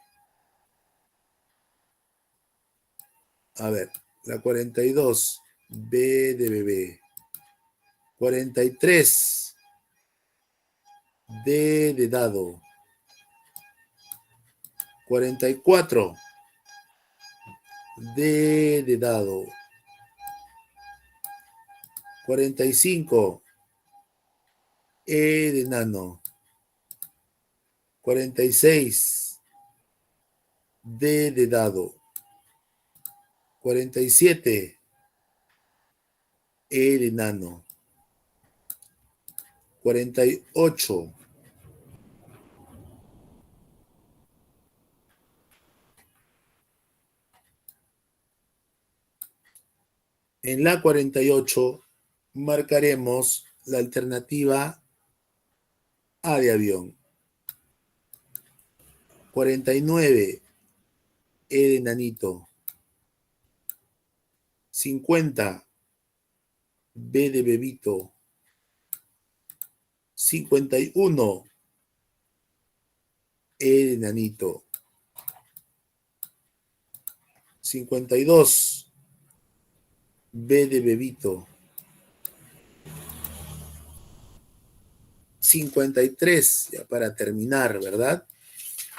A ver, la 42. B de bebé. 43. D de dado. 44. D de dado. 45. E de nano. 46. D de dado. 47. E de nano. 48. En la 48 marcaremos la alternativa A de avión. 49. E de nanito. 50. B de bebito. 51. E de nanito. 52. B de bebito. 53, ya para terminar, ¿verdad?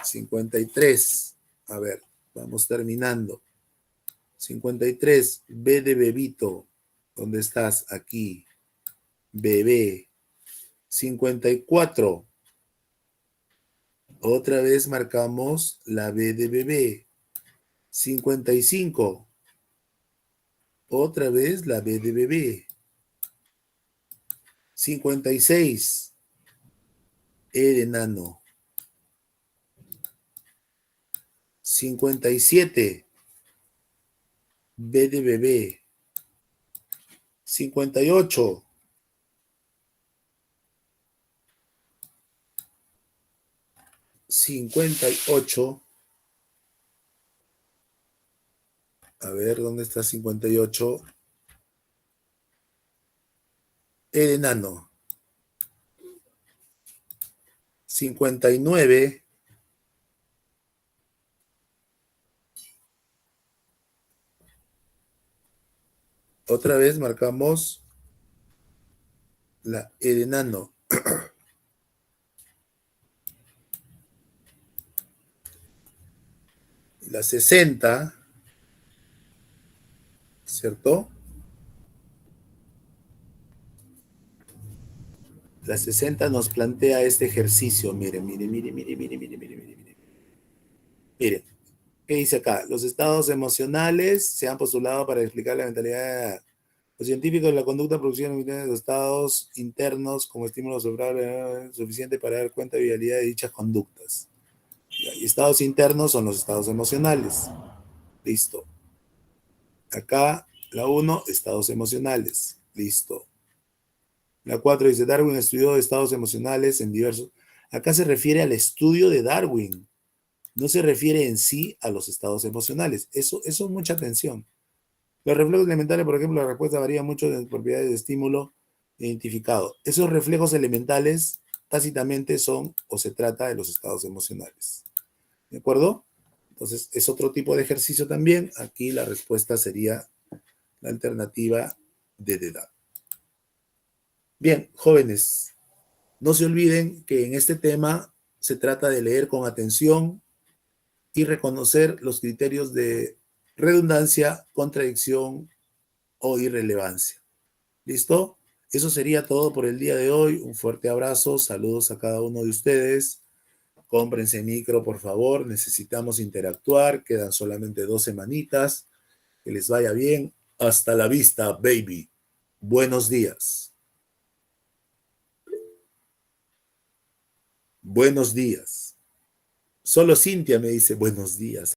53. A ver, vamos terminando. 53. B de bebito. ¿Dónde estás? Aquí. Bebé. 54. Otra vez marcamos la B de bebé. 55. Otra vez la B de bebé. 56. E de nano. 57. B de bebé. 58. A ver, ¿dónde está 58? El enano. 59. Otra vez marcamos el enano. La 60, ¿cierto? La 60 nos plantea este ejercicio. Miren. Miren, ¿qué dice acá? Los estados emocionales se han postulado para explicar la mentalidad. Los científicos de la conducta producen de los estados internos como estímulo suficiente para dar cuenta de viabilidad de dichas conductas. Y estados internos son los estados emocionales. Listo. Acá, la 1, estados emocionales. Listo. La 4 dice, Darwin estudió estados emocionales en diversos... Acá se refiere al estudio de Darwin. No se refiere en sí a los estados emocionales. Eso mucha atención. Los reflejos elementales, por ejemplo, la respuesta varía mucho de propiedades de estímulo identificado. Esos reflejos elementales tácitamente son o se trata de los estados emocionales. ¿De acuerdo? Entonces, es otro tipo de ejercicio también. Aquí la respuesta sería la alternativa de edad. Bien, jóvenes, no se olviden que en este tema se trata de leer con atención y reconocer los criterios de redundancia, contradicción o irrelevancia. ¿Listo? Eso sería todo por el día de hoy. Un fuerte abrazo, saludos a cada uno de ustedes. Cómprense micro, por favor. Necesitamos interactuar. Quedan solamente 2 semanitas. Que les vaya bien. Hasta la vista, baby. Buenos días. Buenos días. Solo Cintia me dice buenos días.